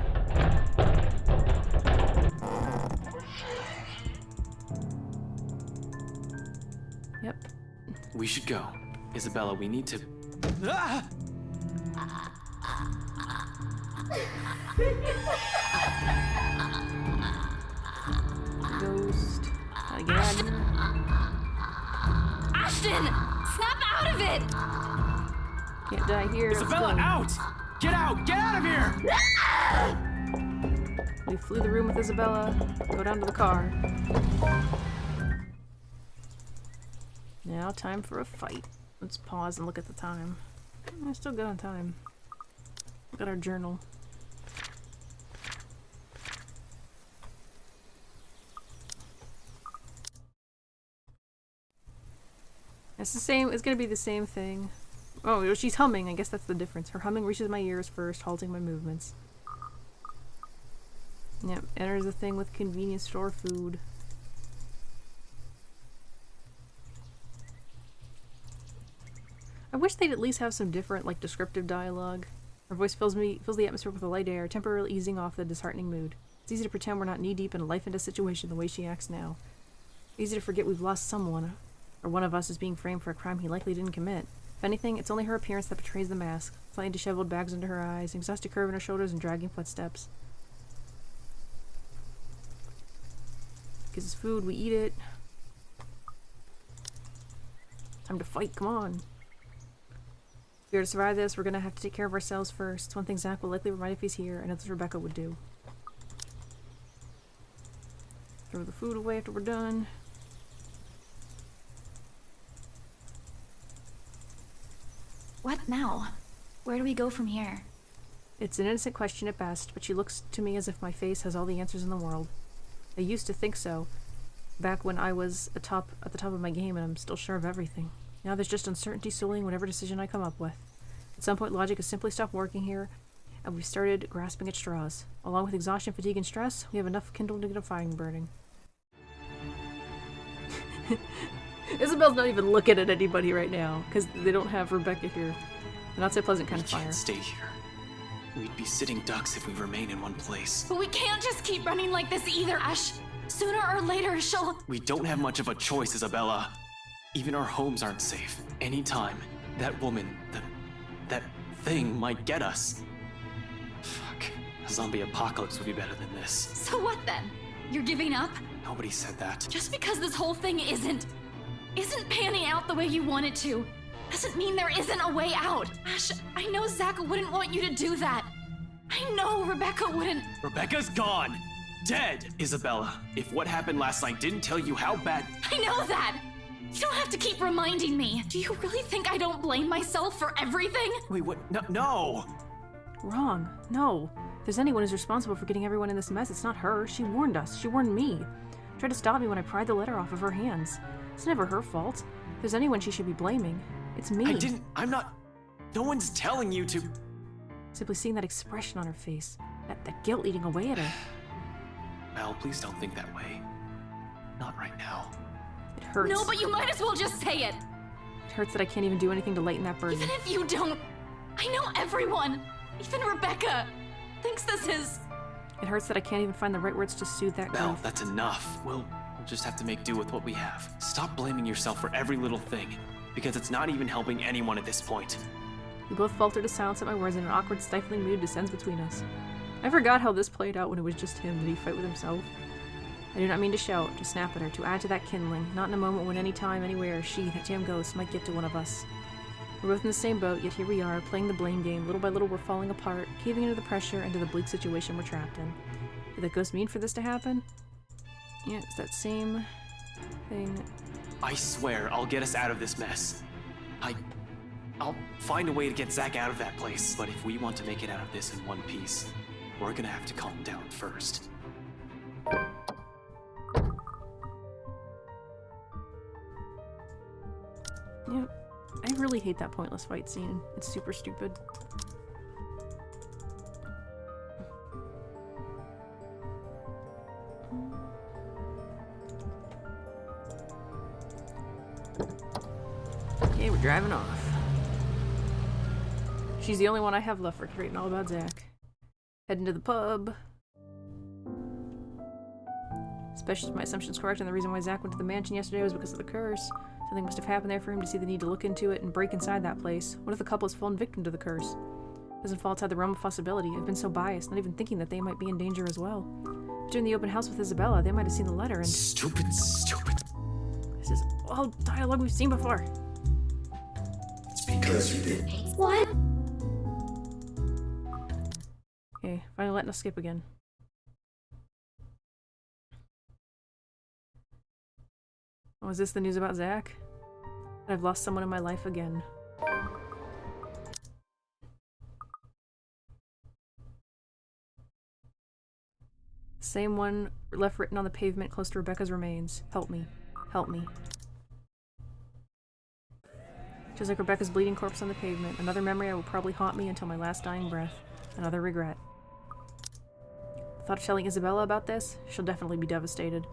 Yep. We should go. Isabella, we need to... Ah! Ghost. Gotta get out of here. Ashton! Snap out of it! Can't die here. Isabella, out! Get out! Get out of here! We flew the room with Isabella. Go down to the car. Now, time for a fight. Let's pause and look at the time. I still got on time. Look at our journal. It's the same. It's gonna be the same thing. Oh, she's humming. I guess that's the difference. Her humming reaches my ears first, halting my movements. Yep, enters the thing with convenience store food. I wish they'd at least have some different, like, descriptive dialogue. Her voice fills the atmosphere with a light air, temporarily easing off the disheartening mood. It's easy to pretend we're not knee-deep in a life-and-death situation the way she acts now. Easy to forget we've lost someone, or one of us is being framed for a crime he likely didn't commit. If anything, it's only her appearance that betrays the mask. Slightly disheveled bags under her eyes, an exhausted curve in her shoulders, and dragging footsteps. Gives us food, we eat it. Time to fight, come on. If we are to survive this, we're gonna have to take care of ourselves first. It's one thing Zach will likely remind if he's here, and that's what Rebecca would do. Throw the food away after we're done. What now? Where do we go from here? It's an innocent question at best, but she looks to me as if my face has all the answers in the world. I used to think so, back when I was at the top of my game and I'm still sure of everything. Now there's just uncertainty sullying whatever decision I come up with. At some point logic has simply stopped working here, and we've started grasping at straws. Along with exhaustion, fatigue, and stress, we have enough kindled to get a fire burning. Isabel's not even looking at anybody right now, because they don't have Rebecca here. The not so pleasant kind of fire. We can't stay here. We'd be sitting ducks if we remain in one place. But we can't just keep running like this either, Ash. Sooner or later, she'll... We don't have much of a choice, Isabella. Even our homes aren't safe. Anytime, that woman, that thing might get us. Fuck. A zombie apocalypse would be better than this. So what then? You're giving up? Nobody said that. Just because this whole thing isn't panning out the way you want it to, doesn't mean there isn't a way out. Ash, I know Zach wouldn't want you to do that. I know Rebecca wouldn't. Rebecca's gone. Dead. Isabella, if what happened last night didn't tell you how bad... I know that. You don't have to keep reminding me. Do you really think I don't blame myself for everything? Wait, what? No! Wrong. No. If there's anyone who's responsible for getting everyone in this mess, it's not her. She warned us. She warned me. Tried to stop me when I pried the letter off of her hands. It's never her fault. If there's anyone she should be blaming, it's me. I'm not... No one's telling you to... Simply seeing that expression on her face. That guilt eating away at her. Mel, please don't think that way. Not right now. It hurts. No, but you might as well just say it. It hurts that I can't even do anything to lighten that burden. Even if you don't, I know everyone, even Rebecca, thinks this is... It hurts that I can't even find the right words to soothe that Mel, grief. that's enough. We'll just have to make do with what we have. Stop blaming yourself for every little thing, because it's not even helping anyone at this point. We both falter to silence at my words, and an awkward, stifling mood descends between us. I forgot how this played out when it was just him. Did he fight with himself? I do not mean to shout, to snap at her, to add to that kindling, not in a moment when any time, anywhere, she, that damn ghost, might get to one of us. We're both in the same boat, yet here we are, playing the blame game. Little by little we're falling apart, caving into the pressure, into the bleak situation we're trapped in. Did that ghost mean for this to happen? Yeah, it's that same thing. I swear I'll get us out of this mess. I'll find a way to get Zach out of that place. But if we want to make it out of this in one piece, we're gonna have to calm down first. Yeah, I really hate that pointless fight scene. It's super stupid. Okay, we're driving off. She's the only one I have left for creating all about Zach. Heading to the pub. Especially if my assumption's correct, and the reason why Zach went to the mansion yesterday was because of the curse. Something must have happened there for him to see the need to look into it and break inside that place. What if the couple has fallen victim to the curse? Doesn't fall outside the realm of possibility. I've been so biased, not even thinking that they might be in danger as well. But during the open house with Isabella, they might have seen the letter and... Stupid. This is all dialogue we've seen before. It's because you did. What? Okay, finally letting us skip again. Oh, is this the news about Zach? I've lost someone in my life again. Same one left written on the pavement close to Rebecca's remains. Help me. Help me. Just like Rebecca's bleeding corpse on the pavement, another memory I will probably haunt me until my last dying breath. Another regret. The thought of telling Isabella about this, she'll definitely be devastated.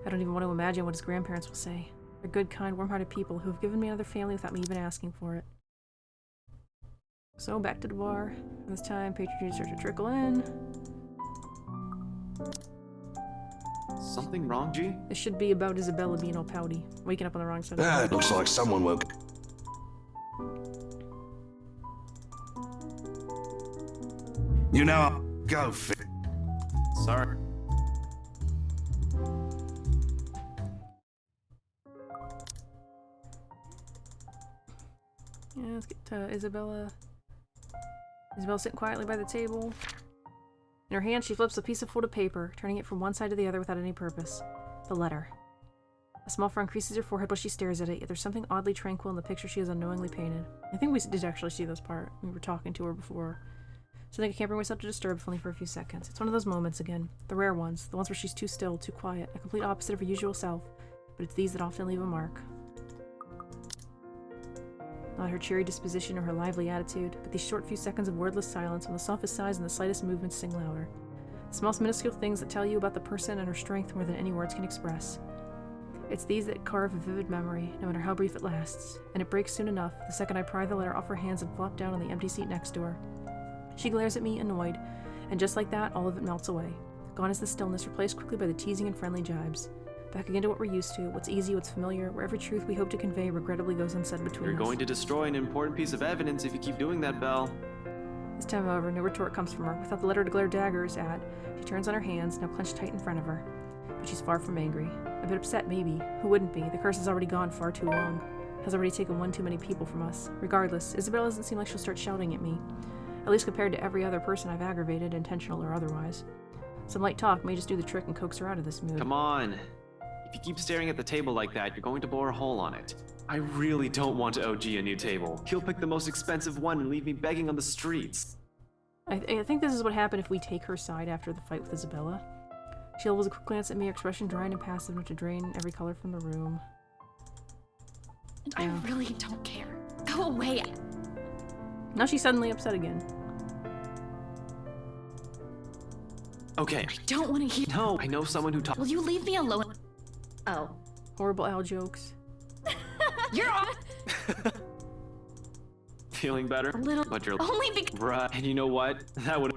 I don't even want to imagine what his grandparents will say. They're good, kind, warm-hearted people who have given me another family without me even asking for it. So back to the bar. This time, patronage starts to trickle in. Something wrong, G? This should be about Isabella being all pouty, waking up on the wrong side of the Ah, bed. looks like someone will. You know, go fit. Sorry. Yeah, let's get to Isabella. Isabella sitting quietly by the table. In her hand, she flips a piece of folded paper, turning it from one side to the other without any purpose. The letter. A small frown creases her forehead while she stares at it, yet there's something oddly tranquil in the picture she has unknowingly painted. I think we did actually see this part. We were talking to her before. Something I can't bring myself to disturb, if only for a few seconds. It's one of those moments again. The rare ones. The ones where she's too still, too quiet. A complete opposite of her usual self. But it's these that often leave a mark. Not her cheery disposition or her lively attitude, but these short few seconds of wordless silence when the softest sighs and the slightest movements sing louder. The smallest minuscule things that tell you about the person and her strength more than any words can express. It's these that carve a vivid memory, no matter how brief it lasts, and it breaks soon enough, the second I pry the letter off her hands and flop down on the empty seat next to her. She glares at me, annoyed, and just like that, all of it melts away. Gone is the stillness, replaced quickly by the teasing and friendly jibes. Back again to what we're used to, what's easy, what's familiar, where every truth we hope to convey regrettably goes unsaid between us. You're going to destroy an important piece of evidence if you keep doing that, Belle. This time, however, no retort comes from her. Without the letter to glare daggers at, she turns on her hands, now clenched tight in front of her. But she's far from angry. A bit upset, maybe. Who wouldn't be? The curse has already gone far too long. Has already taken one too many people from us. Regardless, Isabella doesn't seem like she'll start shouting at me. At least compared to every other person I've aggravated, intentional or otherwise. Some light talk may just do the trick and coax her out of this mood. Come on. If you keep staring at the table like that, you're going to bore a hole on it. I really don't want to OG a new table. He'll pick the most expensive one and leave me begging on the streets. I think this is what happened if we take her side after the fight with Isabella. She levels a quick glance at me, expression dry and impassive enough to drain every color from the room. And I really don't care. Go away. Now she's suddenly upset again. Okay. I don't want to hear. No, I know someone who talks. Will you leave me alone? Oh. Horrible Al jokes. You're off. Feeling better? A little. But you're Only because. right. And you know what? That would.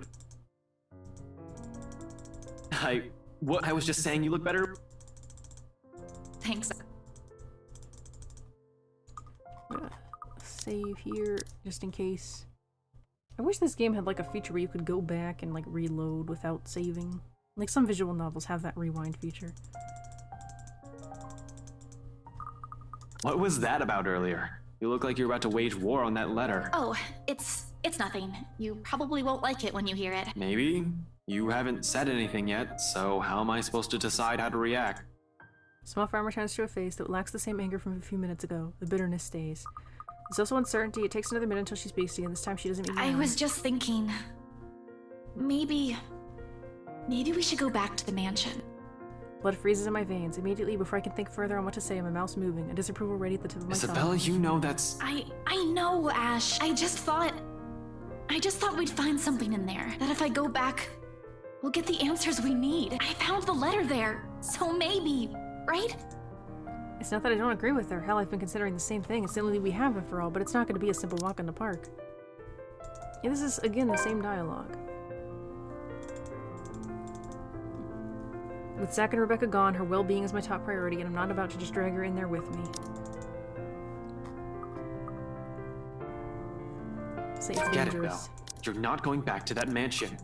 What? I was just saying you look better. Thanks. Save here, just in case. I wish this game had like a feature where you could go back and like reload without saving. Like some visual novels have that rewind feature. What was that about earlier? You look like you're about to wage war on that letter. Oh, it's nothing. You probably won't like it when you hear it. Maybe. You haven't said anything yet, so how am I supposed to decide how to react? Small farmer turns to a face that lacks the same anger from a few minutes ago. The bitterness stays. There's also uncertainty. It takes another minute until she speaks again. This time she doesn't mean I was just thinking. Maybe we should go back to the mansion. Blood freezes in my veins. Immediately, before I can think further on what to say, my mouth's moving, a disapproval ready at the tip of my Isabella, tongue. you know that's... I know, Ash. I just thought we'd find something in there. That if I go back, we'll get the answers we need. I found the letter there, so maybe, right? It's not that I don't agree with her. Hell, I've been considering the same thing. It's the only thing we have, after all, but it's not going to be a simple walk in the park. Yeah, this is, again, the same dialogue. With Zach and Rebecca gone, her well-being is my top priority, and I'm not about to just drag her in there with me. Say it's Forget it, dangerous. Belle. You're not going back to that mansion.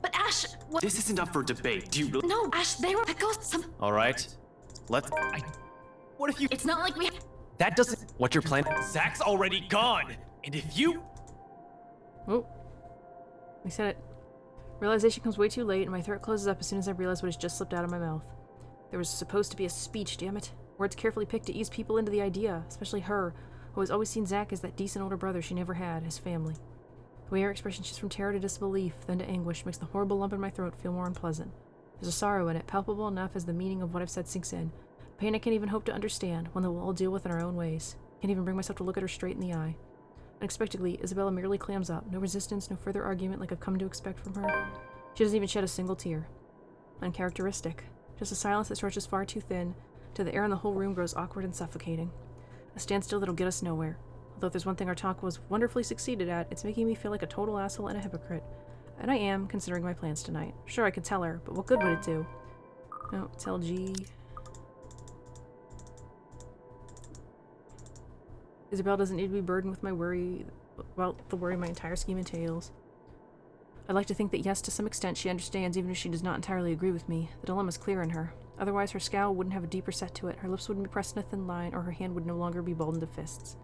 But Ash, what? This isn't up for debate. Do you really... No, Ash, they were some. All right. What if you... It's not like we. That doesn't... What you're planning... Zach's already gone! And if you... Oh. I said it. Realization comes way too late, and my throat closes up as soon as I realize what has just slipped out of my mouth. There was supposed to be a speech, damn it. Words carefully picked to ease people into the idea, especially her, who has always seen Zach as that decent older brother she never had, his family. The way her expression shifts from terror to disbelief, then to anguish, makes the horrible lump in my throat feel more unpleasant. There's a sorrow in it, palpable enough as the meaning of what I've said sinks in. A pain I can't even hope to understand, one that we'll all deal with in our own ways. Can't even bring myself to look at her straight in the eye. Unexpectedly, Isabella merely clams up. No resistance, no further argument like I've come to expect from her. She doesn't even shed a single tear. Uncharacteristic. Just a silence that stretches far too thin, till the air in the whole room grows awkward and suffocating. A standstill that'll get us nowhere. Although if there's one thing our talk was wonderfully succeeded at, it's making me feel like a total asshole and a hypocrite. And I am, considering my plans tonight. Sure, I could tell her, but what good would it do? No, tell G. Isabella doesn't need to be burdened with my worry, well, the worry my entire scheme entails. I'd like to think that yes, to some extent she understands, even if she does not entirely agree with me. The dilemma's clear in her. Otherwise her scowl wouldn't have a deeper set to it, her lips wouldn't be pressed in a thin line, or her hand would no longer be balled into fists.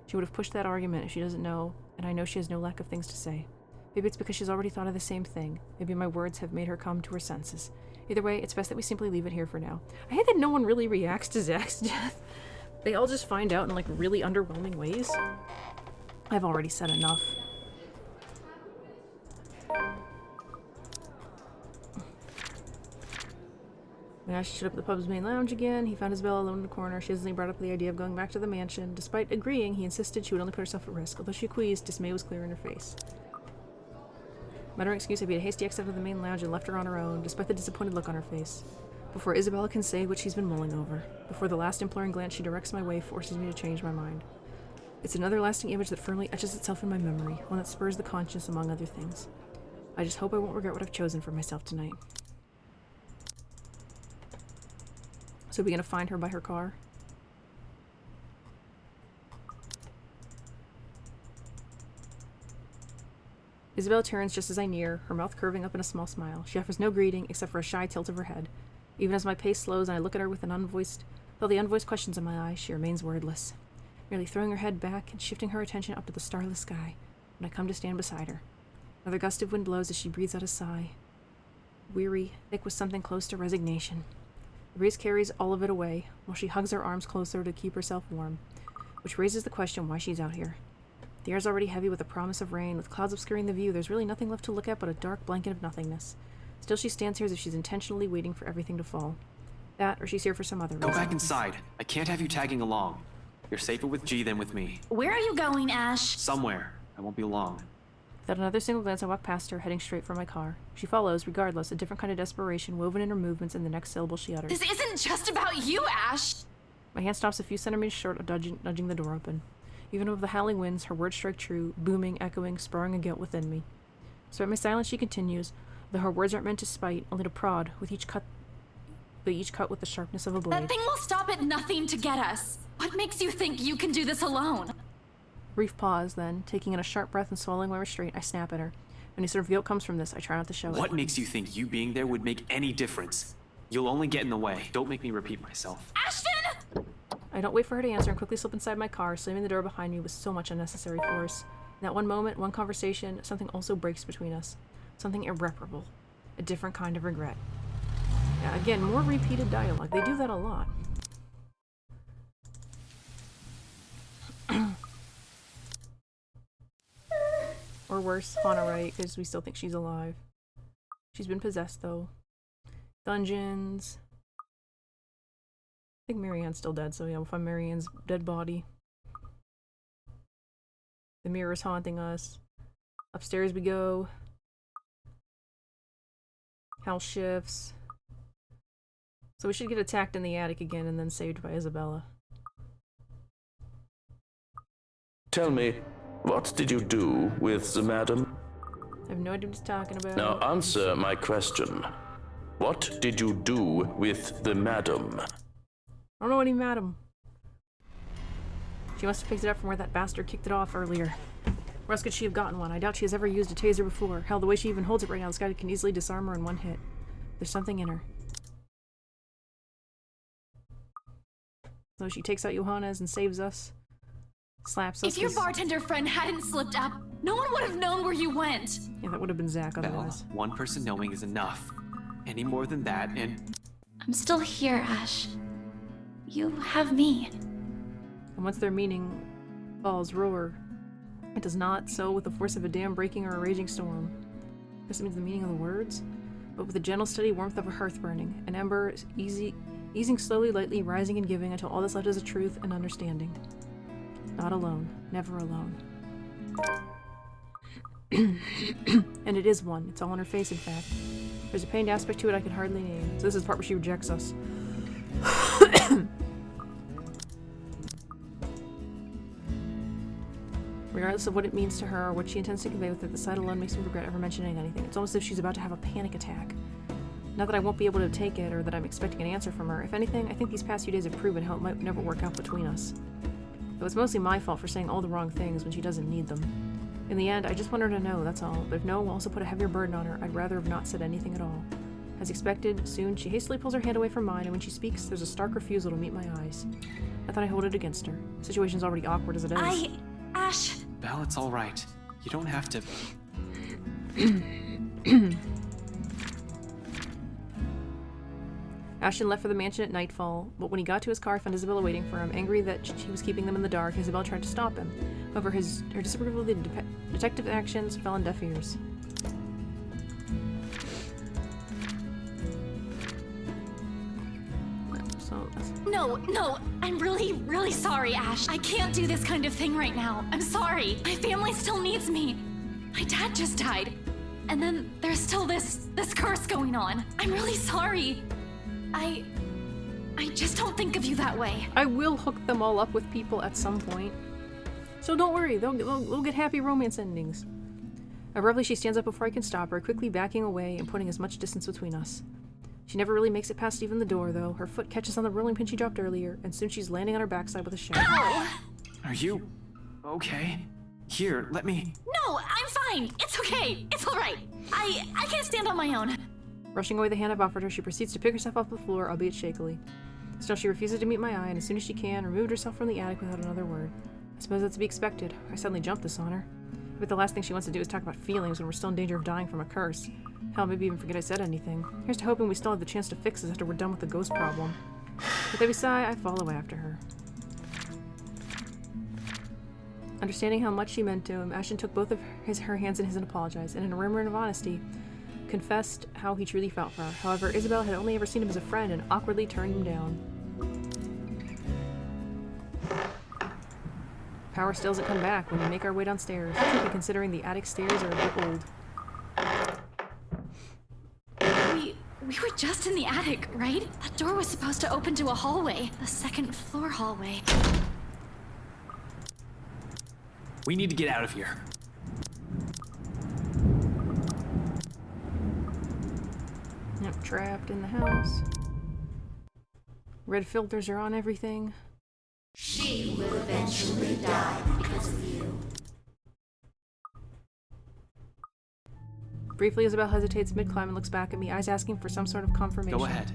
She would have pushed that argument if she doesn't know, and I know she has no lack of things to say. Maybe it's because she's already thought of the same thing. Maybe my words have made her come to her senses. Either way, it's best that we simply leave it here for now. I hate that no one really reacts to Zach's death. They all just find out in like really underwhelming ways. I've already said enough. When Ash showed up at the pub's main lounge again, he found Isabella alone in the corner. She hesitantly brought up the idea of going back to the mansion. Despite agreeing, he insisted she would only put herself at risk. Although she acquiesced, dismay was clear in her face. Muttering excuse, I beat a hasty exit of the main lounge and left her on her own, despite the disappointed look on her face. Before Isabella can say what she's been mulling over. Before the last imploring glance she directs my way forces me to change my mind. It's another lasting image that firmly etches itself in my memory, one that spurs the conscience among other things. I just hope I won't regret what I've chosen for myself tonight. So are we gonna find her by her car? Isabella turns just as I near, her mouth curving up in a small smile. She offers no greeting except for a shy tilt of her head. Even as my pace slows and I look at her with the unvoiced questions in my eyes, she remains wordless, merely throwing her head back and shifting her attention up to the starless sky when I come to stand beside her. Another gust of wind blows as she breathes out a sigh. Weary, thick with something close to resignation. The breeze carries all of it away, while she hugs her arms closer to keep herself warm, which raises the question why she's out here. The air's already heavy with the promise of rain. With clouds obscuring the view, there's really nothing left to look at but a dark blanket of nothingness. Still, she stands here as if she's intentionally waiting for everything to fall. That, or she's here for some other reason. Go back inside. I can't have you tagging along. You're safer with G than with me. Where are you going, Ash? Somewhere. I won't be long. Without another single glance, I walk past her, heading straight for my car. She follows, regardless, a different kind of desperation woven in her movements and the next syllable she utters. This isn't just about you, Ash! My hand stops a few centimeters short of nudging the door open. Even over the howling winds, her words strike true, booming, echoing, spurring a guilt within me. Despite my silence, she continues, though her words aren't meant to spite, only to prod, with each cut with the sharpness of a blade. That thing will stop at nothing to get us. What makes you think you can do this alone? Brief pause, then, taking in a sharp breath and swallowing my restraint, I snap at her. Any sort of guilt comes from this, I try not to show it. What makes you think you being there would make any difference? You'll only get in the way. Don't make me repeat myself. Ashton! I don't wait for her to answer and quickly slip inside my car, slamming the door behind me with so much unnecessary force. In that one moment, one conversation, something also breaks between us. Something irreparable. A different kind of regret. Yeah, again, more repeated dialogue. They do that a lot. Or worse, Hana right, because we still think she's alive. She's been possessed, though. Dungeons. I think Marianne's still dead, so yeah, we'll find Marianne's dead body. The mirror's haunting us. Upstairs we go. House shifts. So we should get attacked in the attic again and then saved by Isabella. Tell me, what did you do with the madam? I have no idea what he's talking about. Now answer my question. What did you do with the madam? I don't know any madam. She must have picked it up from where that bastard kicked it off earlier. Where else could she have gotten one? I doubt she has ever used a taser before. Hell, the way she even holds it right now, this guy can easily disarm her in one hit. There's something in her. So she takes out Johannes and saves us. Slaps us. If your bartender friend hadn't slipped up, no one would have known where you went. Yeah, that would have been Zach otherwise. Well, one person knowing is enough. Any more than that, and... I'm still here, Ash. You have me. And once their meaning falls, roar. It does not so with the force of a dam breaking or a raging storm. This means the meaning of the words? but with the gentle, steady warmth of a hearth burning, an ember easing slowly, lightly, rising and giving until all that's left is a truth and understanding. Not alone. Never alone. And it is one. It's all on her face, in fact. There's a pained aspect to it I can hardly name. So this is the part where she rejects us. Regardless of what it means to her or what she intends to convey with it, the sight alone makes me regret ever mentioning anything. It's almost as if she's about to have a panic attack. Not that I won't be able to take it or that I'm expecting an answer from her. If anything, I think these past few days have proven how it might never work out between us. Though it's mostly my fault for saying all the wrong things when she doesn't need them. In the end, I just want her to know, that's all. But if no will also put a heavier burden on her, I'd rather have not said anything at all. As expected, soon, she hastily pulls her hand away from mine, and when she speaks, there's a stark refusal to meet my eyes. I thought I hold it against her. The situation's already awkward as it is. Ash... Belle, it's all right. You don't have to... Ashton left for the mansion at nightfall, but when he got to his car, found Isabella waiting for him. Angry that she was keeping them in the dark, Isabella tried to stop him. However, her disapproval of the detective actions fell on deaf ears. No, I'm really sorry, Ash. I can't do this kind of thing right now. I'm sorry. My family still needs me. My dad just died. And then there's still this curse going on. I'm really sorry. I just don't think of you that way. I will hook them all up with people at some point. So don't worry, they'll get happy romance endings. Abruptly, she stands up before I can stop her, quickly backing away and putting as much distance between us. She never really makes it past even the door, though. Her foot catches on the rolling pin she dropped earlier, and soon she's landing on her backside with a shout. Are you... okay? Here, let me... No, I'm fine. It's okay. It's all right. I can stand on my own. Brushing away the hand I've offered her, she proceeds to pick herself off the floor, albeit shakily. Still, she refuses to meet my eye, and as soon as she can, removed herself from the attic without another word. I suppose that's to be expected. I suddenly jumped this on her. But the last thing she wants to do is talk about feelings when we're still in danger of dying from a curse. Hell, maybe even forget I said anything. Here's to hoping we still have the chance to fix this after we're done with the ghost problem. With every sigh, I follow after her. Understanding how much she meant to him, Ashton took both of her hands in his and apologized, and in a murmur of honesty, confessed how he truly felt for her. However, Isabella had only ever seen him as a friend and awkwardly turned him down. Power still doesn't come back when we make our way downstairs, particularly considering the attic stairs are a bit old. We were just in the attic, right? That door was supposed to open to a hallway. The second floor hallway. We need to get out of here. Yep, trapped in the house. Red filters are on everything. She will eventually die because of you. Briefly, Isabel hesitates mid-climb and looks back at me, eyes asking for some sort of confirmation. Go ahead.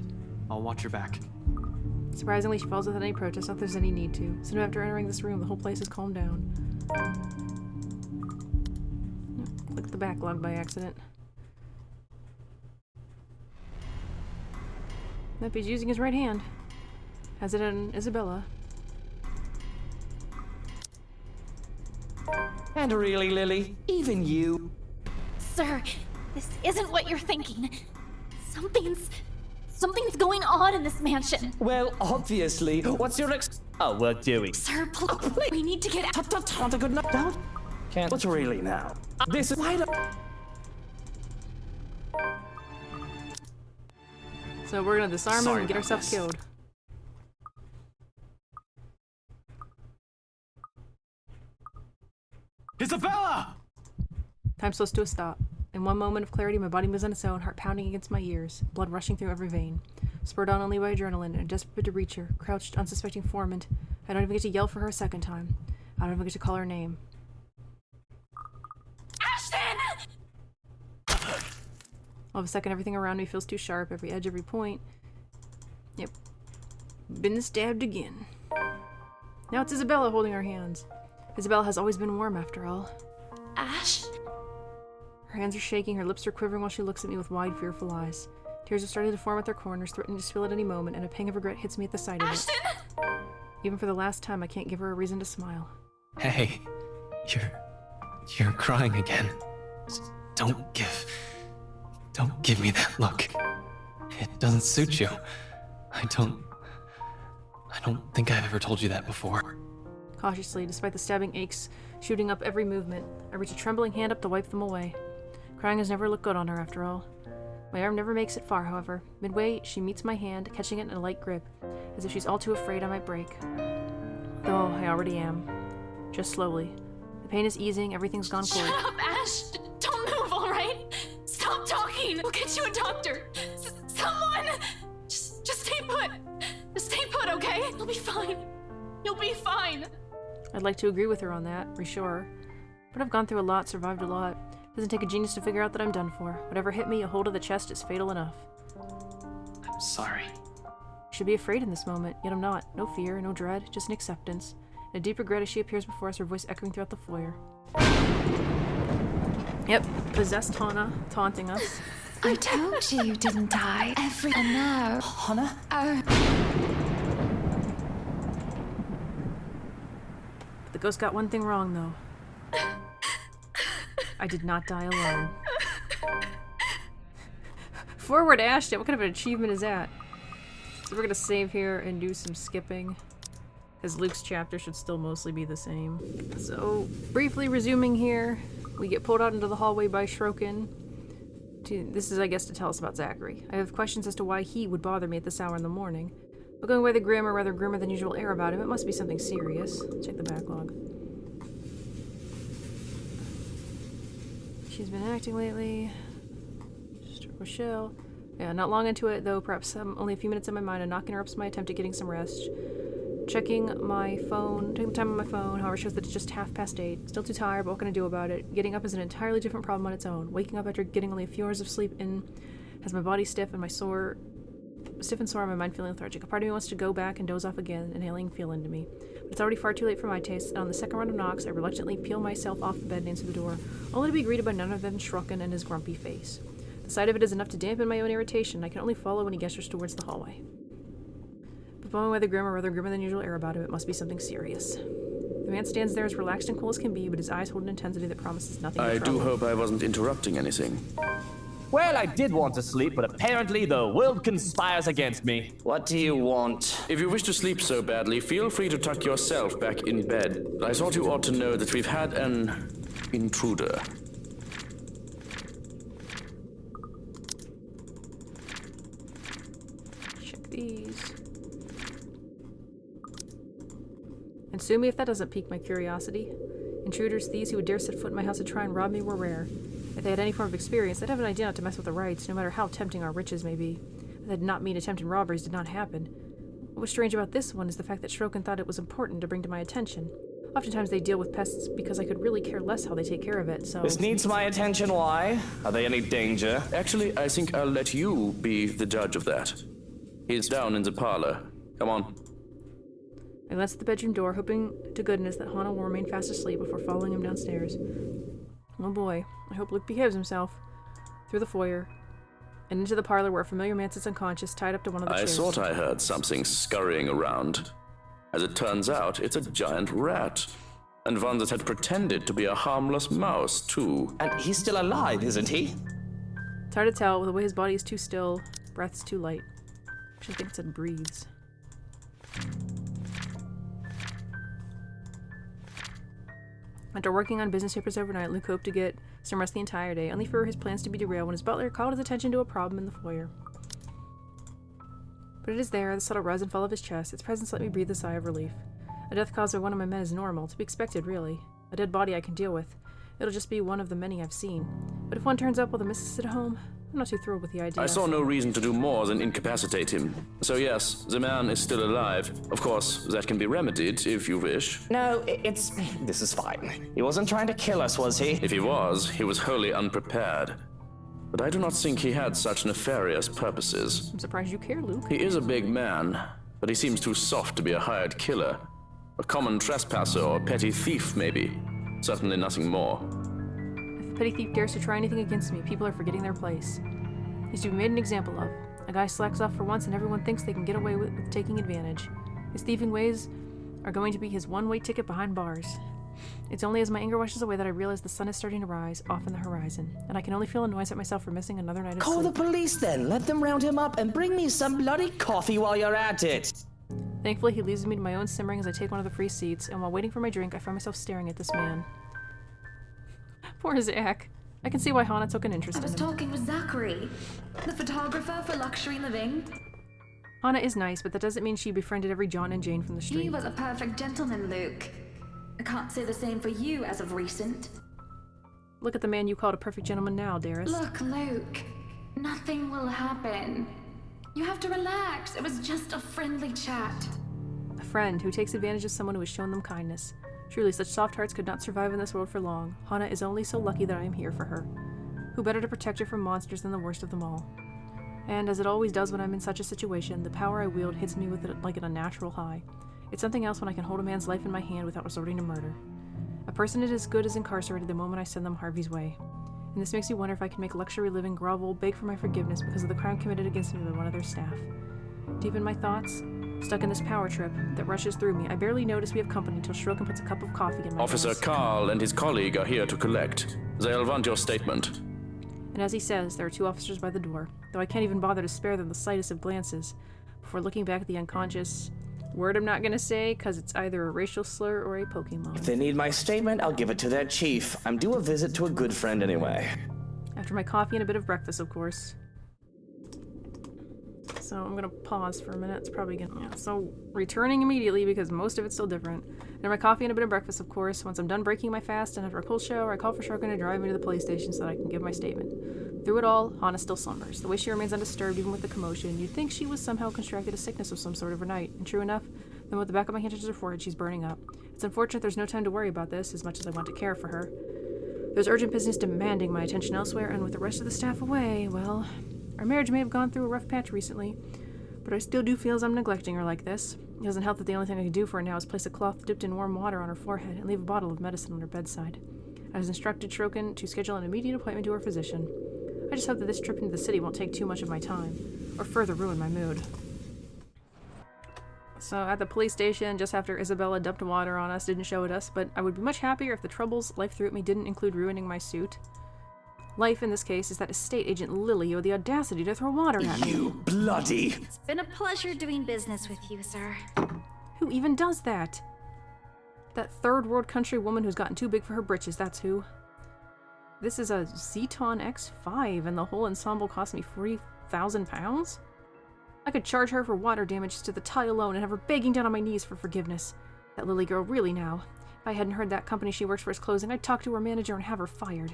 I'll watch your back. Surprisingly, she follows without any protest, not that there's any need to. Soon after entering this room, the whole place has calmed down. Click the backlog by accident. Nope, he's using his right hand. Has it on Isabella. And really, Lily, even you. Sir, this isn't what you're thinking. Something's going on in this mansion. Well, obviously. What's your Oh, we're doing. Sir, please, we need to get out. Not a good night. Don't. Can't. But really now. This is why. So we're gonna disarm him and get ourselves killed. Isabella! Time slows to a stop. In one moment of clarity, my body moves on its own, heart pounding against my ears, blood rushing through every vein. Spurred on only by adrenaline, and desperate to reach her, crouched, unsuspecting formant, I don't even get to yell for her a second time. I don't even get to call her name. Ashton! All of a second, everything around me feels too sharp, every edge, every point. Yep. Been stabbed again. Now it's Isabella holding our hands. Isabella has always been warm, after all. Ash? Her hands are shaking, her lips are quivering while she looks at me with wide, fearful eyes. Tears are starting to form at their corners, threatening to spill at any moment, and a pang of regret hits me at the sight of Ashton! it. Even for the last time, I can't give her a reason to smile. Hey, you're crying again. Just don't give Don't give me that look. It doesn't suit you. I don't think I've ever told you that before. Cautiously, despite the stabbing aches shooting up every movement, I reach a trembling hand up to wipe them away. Crying has never looked good on her, after all. My arm never makes it far, however. Midway, she meets my hand, catching it in a light grip, as if she's all too afraid I might break. Though I already am. Just slowly. The pain is easing, everything's gone cold. Shut up, Ash! Don't move, alright? Stop talking! We'll get you a doctor! Someone! Just stay put! Just stay put, okay? You'll be fine. You'll be fine. I'd like to agree with her on that, for sure. But I've gone through a lot, survived a lot. Doesn't take a genius to figure out that I'm done for. Whatever hit me, a hold of the chest is fatal enough. I'm sorry. I should be afraid in this moment, yet I'm not. No fear, no dread, just an acceptance. And a deep regret as she appears before us, her voice echoing throughout the foyer. Yep, possessed Hana, taunting us. I told you didn't die. And now... Hana? Oh. The ghost got one thing wrong, though. I did not die alone. Forward Ashton, what kind of an achievement is that? So we're gonna save here and do some skipping, because Luke's chapter should still mostly be the same. So, briefly resuming here, we get pulled out into the hallway by Shrokin. This is, I guess, to tell us about Zachary. I have questions as to why he would bother me at this hour in the morning. But going by the grim, or rather grimmer than usual air about him, it must be something serious. Check the backlog. She's been acting lately. Just Rochelle. Yeah, not long into it, though, perhaps only a few minutes in my mind, a knock interrupts my attempt at getting some rest. Checking my phone, taking the time on my phone, however, shows that it's just 8:30. Still too tired, but what can I do about it? Getting up is an entirely different problem on its own. Waking up after getting only a few hours of sleep in has my body stiff and sore, and my mind feeling lethargic. A part of me wants to go back and doze off again, inhaling feel into me. But it's already far too late for my taste, and on the second round of knocks, I reluctantly peel myself off the bed and answer the door, only to be greeted by none other than Shrokin and his grumpy face. The sight of it is enough to dampen my own irritation. I can only follow when he gestures towards the hallway. But blowing away the grim, or rather grimmer than usual air about him, it must be something serious. The man stands there as relaxed and cool as can be, but his eyes hold an intensity that promises nothing but I trouble. do hope I wasn't interrupting anything. Well, I did want to sleep, but apparently the world conspires against me. What do you want? If you wish to sleep so badly, feel free to tuck yourself back in bed. I thought you ought to know that we've had an intruder. Check these. And sue me if that doesn't pique my curiosity. Intruders, thieves who would dare set foot in my house and try and rob me were rare. If they had any form of experience, they'd have an idea not to mess with the rights, no matter how tempting our riches may be. But that did not mean attempted robberies did not happen. What was strange about this one is the fact that Shrokin thought it was important to bring to my attention. Oftentimes they deal with pests because I could really care less how they take care of it, so... This needs my attention, why? Are they any danger? Actually, I think I'll let you be the judge of that. He's down in the parlor. Come on. I glanced at the bedroom door, hoping to goodness that Hana will remain fast asleep before following him downstairs. Oh boy, I hope Luke behaves himself. Through the foyer, and into the parlor where a familiar man sits unconscious, tied up to one of the chairs. I thought I heard something scurrying around. As it turns out, it's a giant rat. And one that had pretended to be a harmless mouse, too. And he's still alive, isn't he? It's hard to tell, with the way his body is too still, breath's too light. Actually, I think it said breathes. After working on business papers overnight, Luke hoped to get some rest the entire day, only for his plans to be derailed when his butler called his attention to a problem in the foyer. But it is there, the subtle rise and fall of his chest. Its presence let me breathe a sigh of relief. A death caused by one of my men is normal, to be expected, really. A dead body I can deal with. It'll just be one of the many I've seen. But if one turns up while the missus is at home, I'm not too thrilled with the idea. I saw no reason to do more than incapacitate him. So yes, the man is still alive. Of course, that can be remedied if you wish. No, this is fine. He wasn't trying to kill us, was he? If he was wholly unprepared. But I do not think he had such nefarious purposes. I'm surprised you care, Luke. He is a big man, but he seems too soft to be a hired killer. A common trespasser or petty thief, maybe. Certainly nothing more. If a petty thief dares to try anything against me, people are forgetting their place. He's to be made an example of. A guy slacks off for once and everyone thinks they can get away with taking advantage. His thieving ways are going to be his one-way ticket behind bars. It's only as my anger washes away that I realize the sun is starting to rise off in the horizon, and I can only feel annoyed at myself for missing another night of Call sleep. the police then. Let them round him up and bring me some bloody coffee while you're at it. Thankfully, he leaves me to my own simmering as I take one of the free seats, and while waiting for my drink, I find myself staring at this man. Poor Zach. I can see why Hana took an interest I in was him. talking with Zachary, the photographer for Luxury Living. Hana is nice, but that doesn't mean she befriended every John and Jane from the street. He was a perfect gentleman, Luke. I can't say the same for you as of recent. Look at the man you called a perfect gentleman now, dearest. Look, Luke. Nothing will happen. You have to relax. It was just a friendly chat. A friend who takes advantage of someone who has shown them kindness. Truly, such soft hearts could not survive in this world for long. Hana is only so lucky that I am here for her. Who better to protect her from monsters than the worst of them all? And as it always does when I'm in such a situation, the power I wield hits me with it like an unnatural high. It's something else when I can hold a man's life in my hand without resorting to murder. A person is as good as incarcerated the moment I send them Harvey's way. And this makes me wonder if I can make Luxury Living grovel, beg for my forgiveness because of the crime committed against me by one of their staff. Deep in my thoughts, stuck in this power trip that rushes through me, I barely notice we have company until Shrokin puts a cup of coffee in my Officer glass. Carl and his colleague are here to collect. They'll want your statement. And as he says, there are two officers by the door, though I can't even bother to spare them the slightest of glances before looking back at the unconscious word I'm not gonna say, because it's either a racial slur or a Pokemon. If they need my statement, I'll give it to their chief. I'm due a visit to a good friend anyway. After my coffee and a bit of breakfast, of course. So I'm gonna pause for a minute. It's probably gonna... Yeah, so returning immediately because most of it's still different. After my coffee and a bit of breakfast, of course. Once I'm done breaking my fast and after a cold shower, I call for Shrokin to drive me to the police station so that I can give my statement. Through it all, Hana still slumbers. The way she remains undisturbed even with the commotion, you'd think she was somehow contracted a sickness of some sort overnight. And true enough, then with the back of my hand touches her forehead, she's burning up. It's unfortunate there's no time to worry about this, as much as I want to care for her. There's urgent business demanding my attention elsewhere, and with the rest of the staff away, well, our marriage may have gone through a rough patch recently, but I still do feel as I'm neglecting her like this. It doesn't help that the only thing I can do for her now is place a cloth dipped in warm water on her forehead and leave a bottle of medicine on her bedside. I was instructed Shrokin to schedule an immediate appointment to her physician. I just hope that this trip into the city won't take too much of my time, or further ruin my mood. So at the police station, just after Isabella dumped water on us, didn't show it us, but I would be much happier if the troubles life threw at me didn't include ruining my suit. Life, in this case, is that estate agent Lily who had the audacity to throw water at me. You bloody... It's been a pleasure doing business with you, sir. Who even does that? That third world country woman who's gotten too big for her britches, that's who. This is a Zeton X5 and the whole ensemble cost me 40,000 pounds? I could charge her for water damage to the tie alone and have her begging down on my knees for forgiveness. That Lily girl really now. If I hadn't heard that company she works for is closing, I'd talk to her manager and have her fired.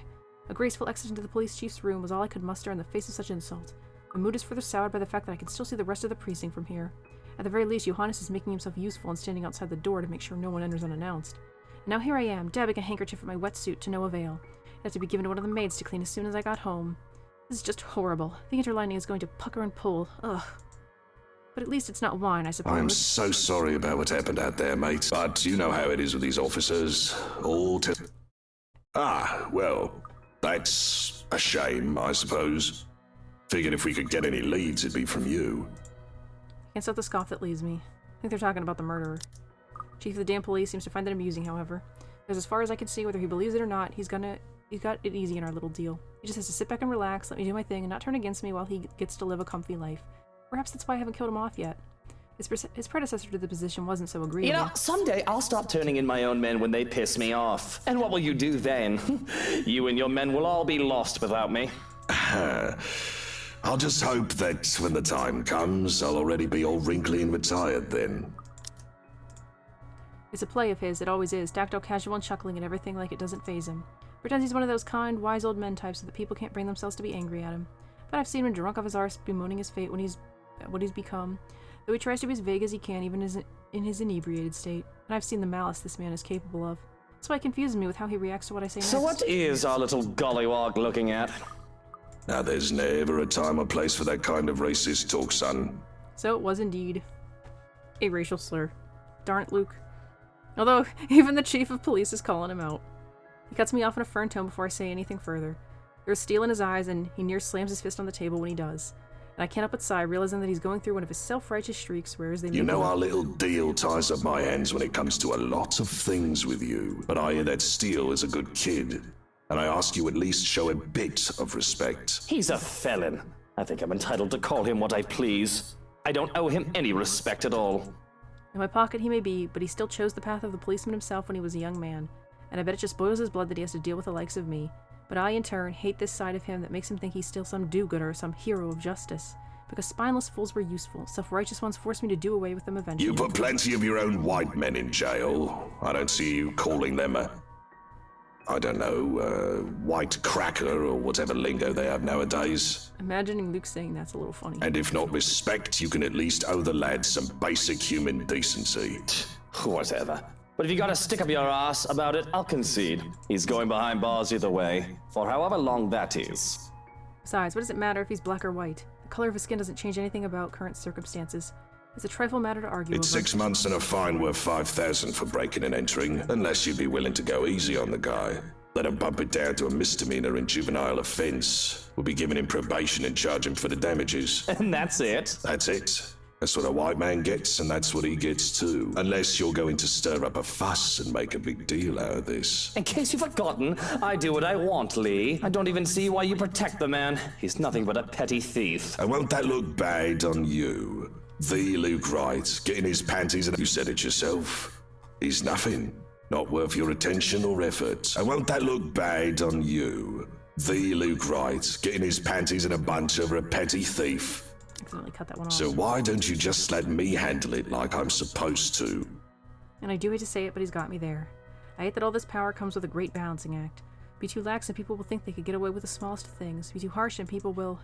A graceful exit into the police chief's room was all I could muster in the face of such insult. My mood is further soured by the fact that I can still see the rest of the precinct from here. At the very least, Johannes is making himself useful and standing outside the door to make sure no one enters unannounced. And now here I am, dabbing a handkerchief at my wetsuit to no avail. It had to be given to one of the maids to clean as soon as I got home. This is just horrible. The interlining is going to pucker and pull. Ugh. But at least it's not wine, I suppose. I'm so sorry about what happened out there, mate. But you know how it is with these officers. Well, that's a shame, I suppose. Figured if we could get any leads, it'd be from you. Can't stop the scoff that leaves me. I think they're talking about the murderer. Chief of the damn police seems to find that amusing, however. Because as far as I can see, whether he believes it or not, he's got it easy in our little deal. He just has to sit back and relax, let me do my thing, and not turn against me while he gets to live a comfy life. Perhaps that's why I haven't killed him off yet. His predecessor to the position wasn't so agreeable. You know, someday I'll stop turning in my own men when they piss me off. And what will you do then? You and your men will all be lost without me. I'll just hope that when the time comes, I'll already be all wrinkly and retired then. It's a play of his, it always is, tactile, casual, and chuckling at everything like it doesn't faze him. Pretends he's one of those kind, wise old men types so that people can't bring themselves to be angry at him. But I've seen him drunk off his arse bemoaning his fate when what he's become, though he tries to be as vague as he can even in his inebriated state. And I've seen the malice this man is capable of. That's why it confuses me with how he reacts to what I say next. So what is our little gollywog looking at? Now there's never a time or place for that kind of racist talk, son. So it was indeed a racial slur. Darn it, Luke. Although, even the chief of police is calling him out. He cuts me off in a firm tone before I say anything further. There's steel in his eyes, and he near slams his fist on the table when he does. And I can't help but sigh, realizing that he's going through one of his self-righteous streaks, rare as they may You know be. our little deal ties up my hands when it comes to a lot of things with you. But I hear that Steele is a good kid. And I ask you at least show a bit of respect. He's a felon. I think I'm entitled to call him what I please. I don't owe him any respect at all. In my pocket he may be, but he still chose the path of the policeman himself when he was a young man. And I bet it just boils his blood that he has to deal with the likes of me. But I, in turn, hate this side of him that makes him think he's still some do-gooder or some hero of justice. Because spineless fools were useful, self-righteous ones forced me to do away with them eventually. You put plenty of your own white men in jail. I don't see you calling them a... I don't know, white cracker or whatever lingo they have nowadays. Imagining Luke saying that's a little funny. And if not respect, you can at least owe the lad some basic human decency. Whatever. But if you gotta stick up your ass about it, I'll concede. He's going behind bars either way, for however long that is. Besides, what does it matter if he's black or white? The color of his skin doesn't change anything about current circumstances. It's a trifle matter to argue It's over. 6 months and a fine worth 5,000 for breaking and entering, unless you'd be willing to go easy on the guy. Let him bump it down to a misdemeanor and juvenile offense. We'll be giving him probation and charge him for the damages. And that's it? That's it. That's what a white man gets, and that's what he gets too. Unless you're going to stir up a fuss and make a big deal out of this. In case you've forgotten, I do what I want, Lee. I don't even see why you protect the man. He's nothing but a petty thief. And won't that look bad on you? The Luke Wright, getting his panties and you said it yourself. He's nothing. Not worth your attention or effort. And won't that look bad on you? The Luke Wright, getting his panties in a bunch over a petty thief. Accidentally cut that one off. So why don't you just let me handle it like I'm supposed to? And I do hate to say it, but he's got me there. I hate that all this power comes with a great balancing act. Be too lax and people will think they could get away with the smallest of things. Be too harsh and people will...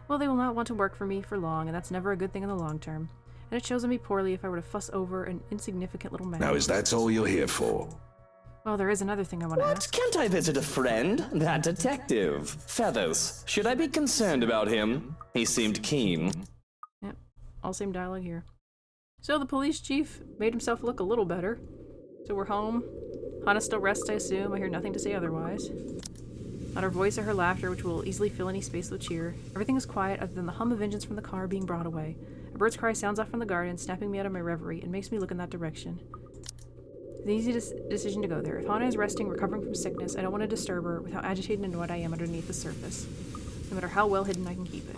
Well, they will not want to work for me for long, and that's never a good thing in the long term. And it shows on me poorly if I were to fuss over an insignificant little matter. Now is that all you're here for? Well, there is another thing I want to ask. Can't I visit a friend? That detective. Feathers. Should I be concerned about him? He seemed keen. Yep, all same dialogue here. So the police chief made himself look a little better. So we're home. Hana still rests, I assume. I hear nothing to say otherwise. Not her voice or her laughter, which will easily fill any space with cheer. Everything is quiet other than the hum of engines from the car being brought away. A bird's cry sounds off from the garden, snapping me out of my reverie, and makes me look in that direction. It's an easy decision to go there. If Hana is resting, recovering from sickness, I don't want to disturb her with how agitated and annoyed I am underneath the surface. No matter how well hidden I can keep it.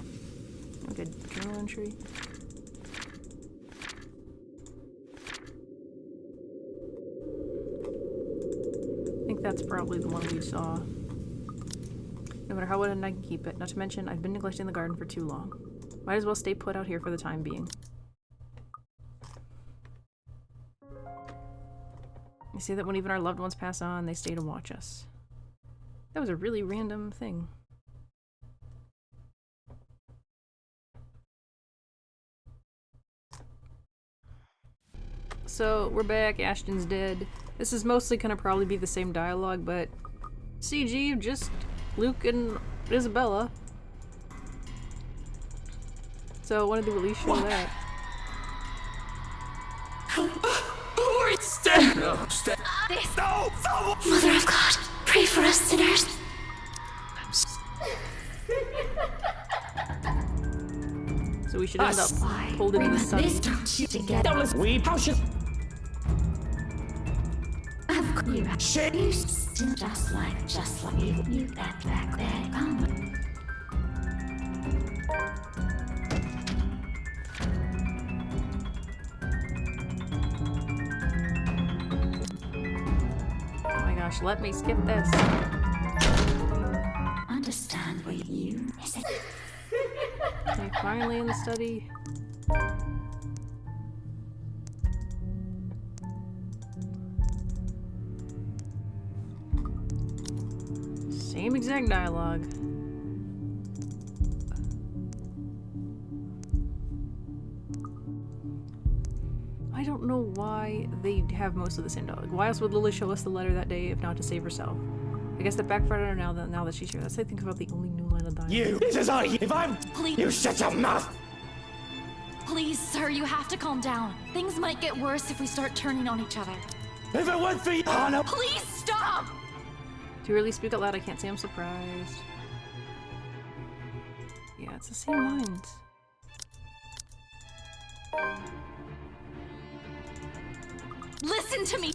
A good journal entry. I think that's probably the one we saw. No matter how well hidden I can keep it. Not to mention, I've been neglecting the garden for too long. Might as well stay put out here for the time being. They say that when even our loved ones pass on, they stay to watch us. That was a really random thing. So, we're back, Ashton's dead. This is mostly gonna probably be the same dialogue, but CG, just Luke and Isabella. So, when did the release show that? Stay! No, stay! No! Mother of God, pray for us sinners. So we should end up pulled into the sun. This don't you together. Doubtless we should... Of course you have. You still just like you that back there. Oh my gosh, let me skip this. Understand what you is it? Okay, finally in the study. Same exact dialogue. I don't know why they have most of the same dialogue. Why else would Lily show us the letter that day if not to save herself? I guess that backfired on her now that she's here. That's I think about the only new line of dialogue. You! This is I! If I'm... Please. You shut your mouth! Please, sir, you have to calm down. Things might get worse if we start turning on each other. If it weren't for you, Hana... Please stop! Too early speak out loud, I can't say I'm surprised. Yeah, it's the same lines. Listen to me.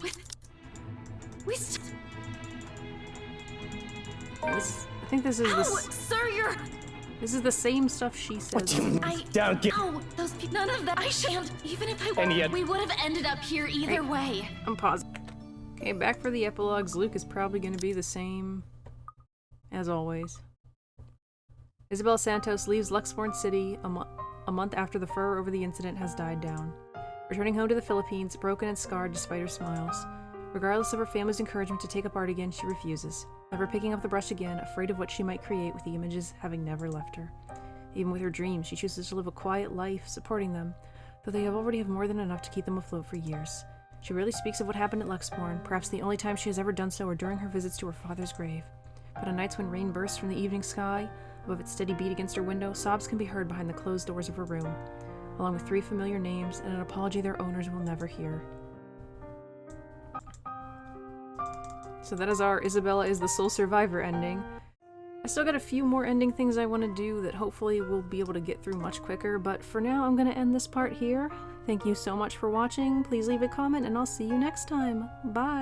I think this is Ow, this. sir, you're. This is the same stuff she says. Don't get. Ow, those people. None of that. I shan't. Even if I. And yet- we would have ended up here either way. I'm pausing. Okay, back for the epilogues. Luke is probably going to be the same as always. Isabella Santos leaves Luxborn City a month after the furor over the incident has died down. Returning home to the Philippines, broken and scarred despite her smiles. Regardless of her family's encouragement to take up art again, she refuses, never picking up the brush again, afraid of what she might create with the images having never left her. Even with her dreams, she chooses to live a quiet life, supporting them, though they already have more than enough to keep them afloat for years. She rarely speaks of what happened at Luxborn, perhaps the only time she has ever done so are during her visits to her father's grave. But on nights when rain bursts from the evening sky, above its steady beat against her window, sobs can be heard behind the closed doors of her room, along with 3 familiar names and an apology their owners will never hear. So that is our Isabella is the sole survivor ending. I still got a few more ending things I want to do that hopefully we'll be able to get through much quicker, but for now I'm going to end this part here. Thank you so much for watching, please leave a comment and I'll see you next time. Bye!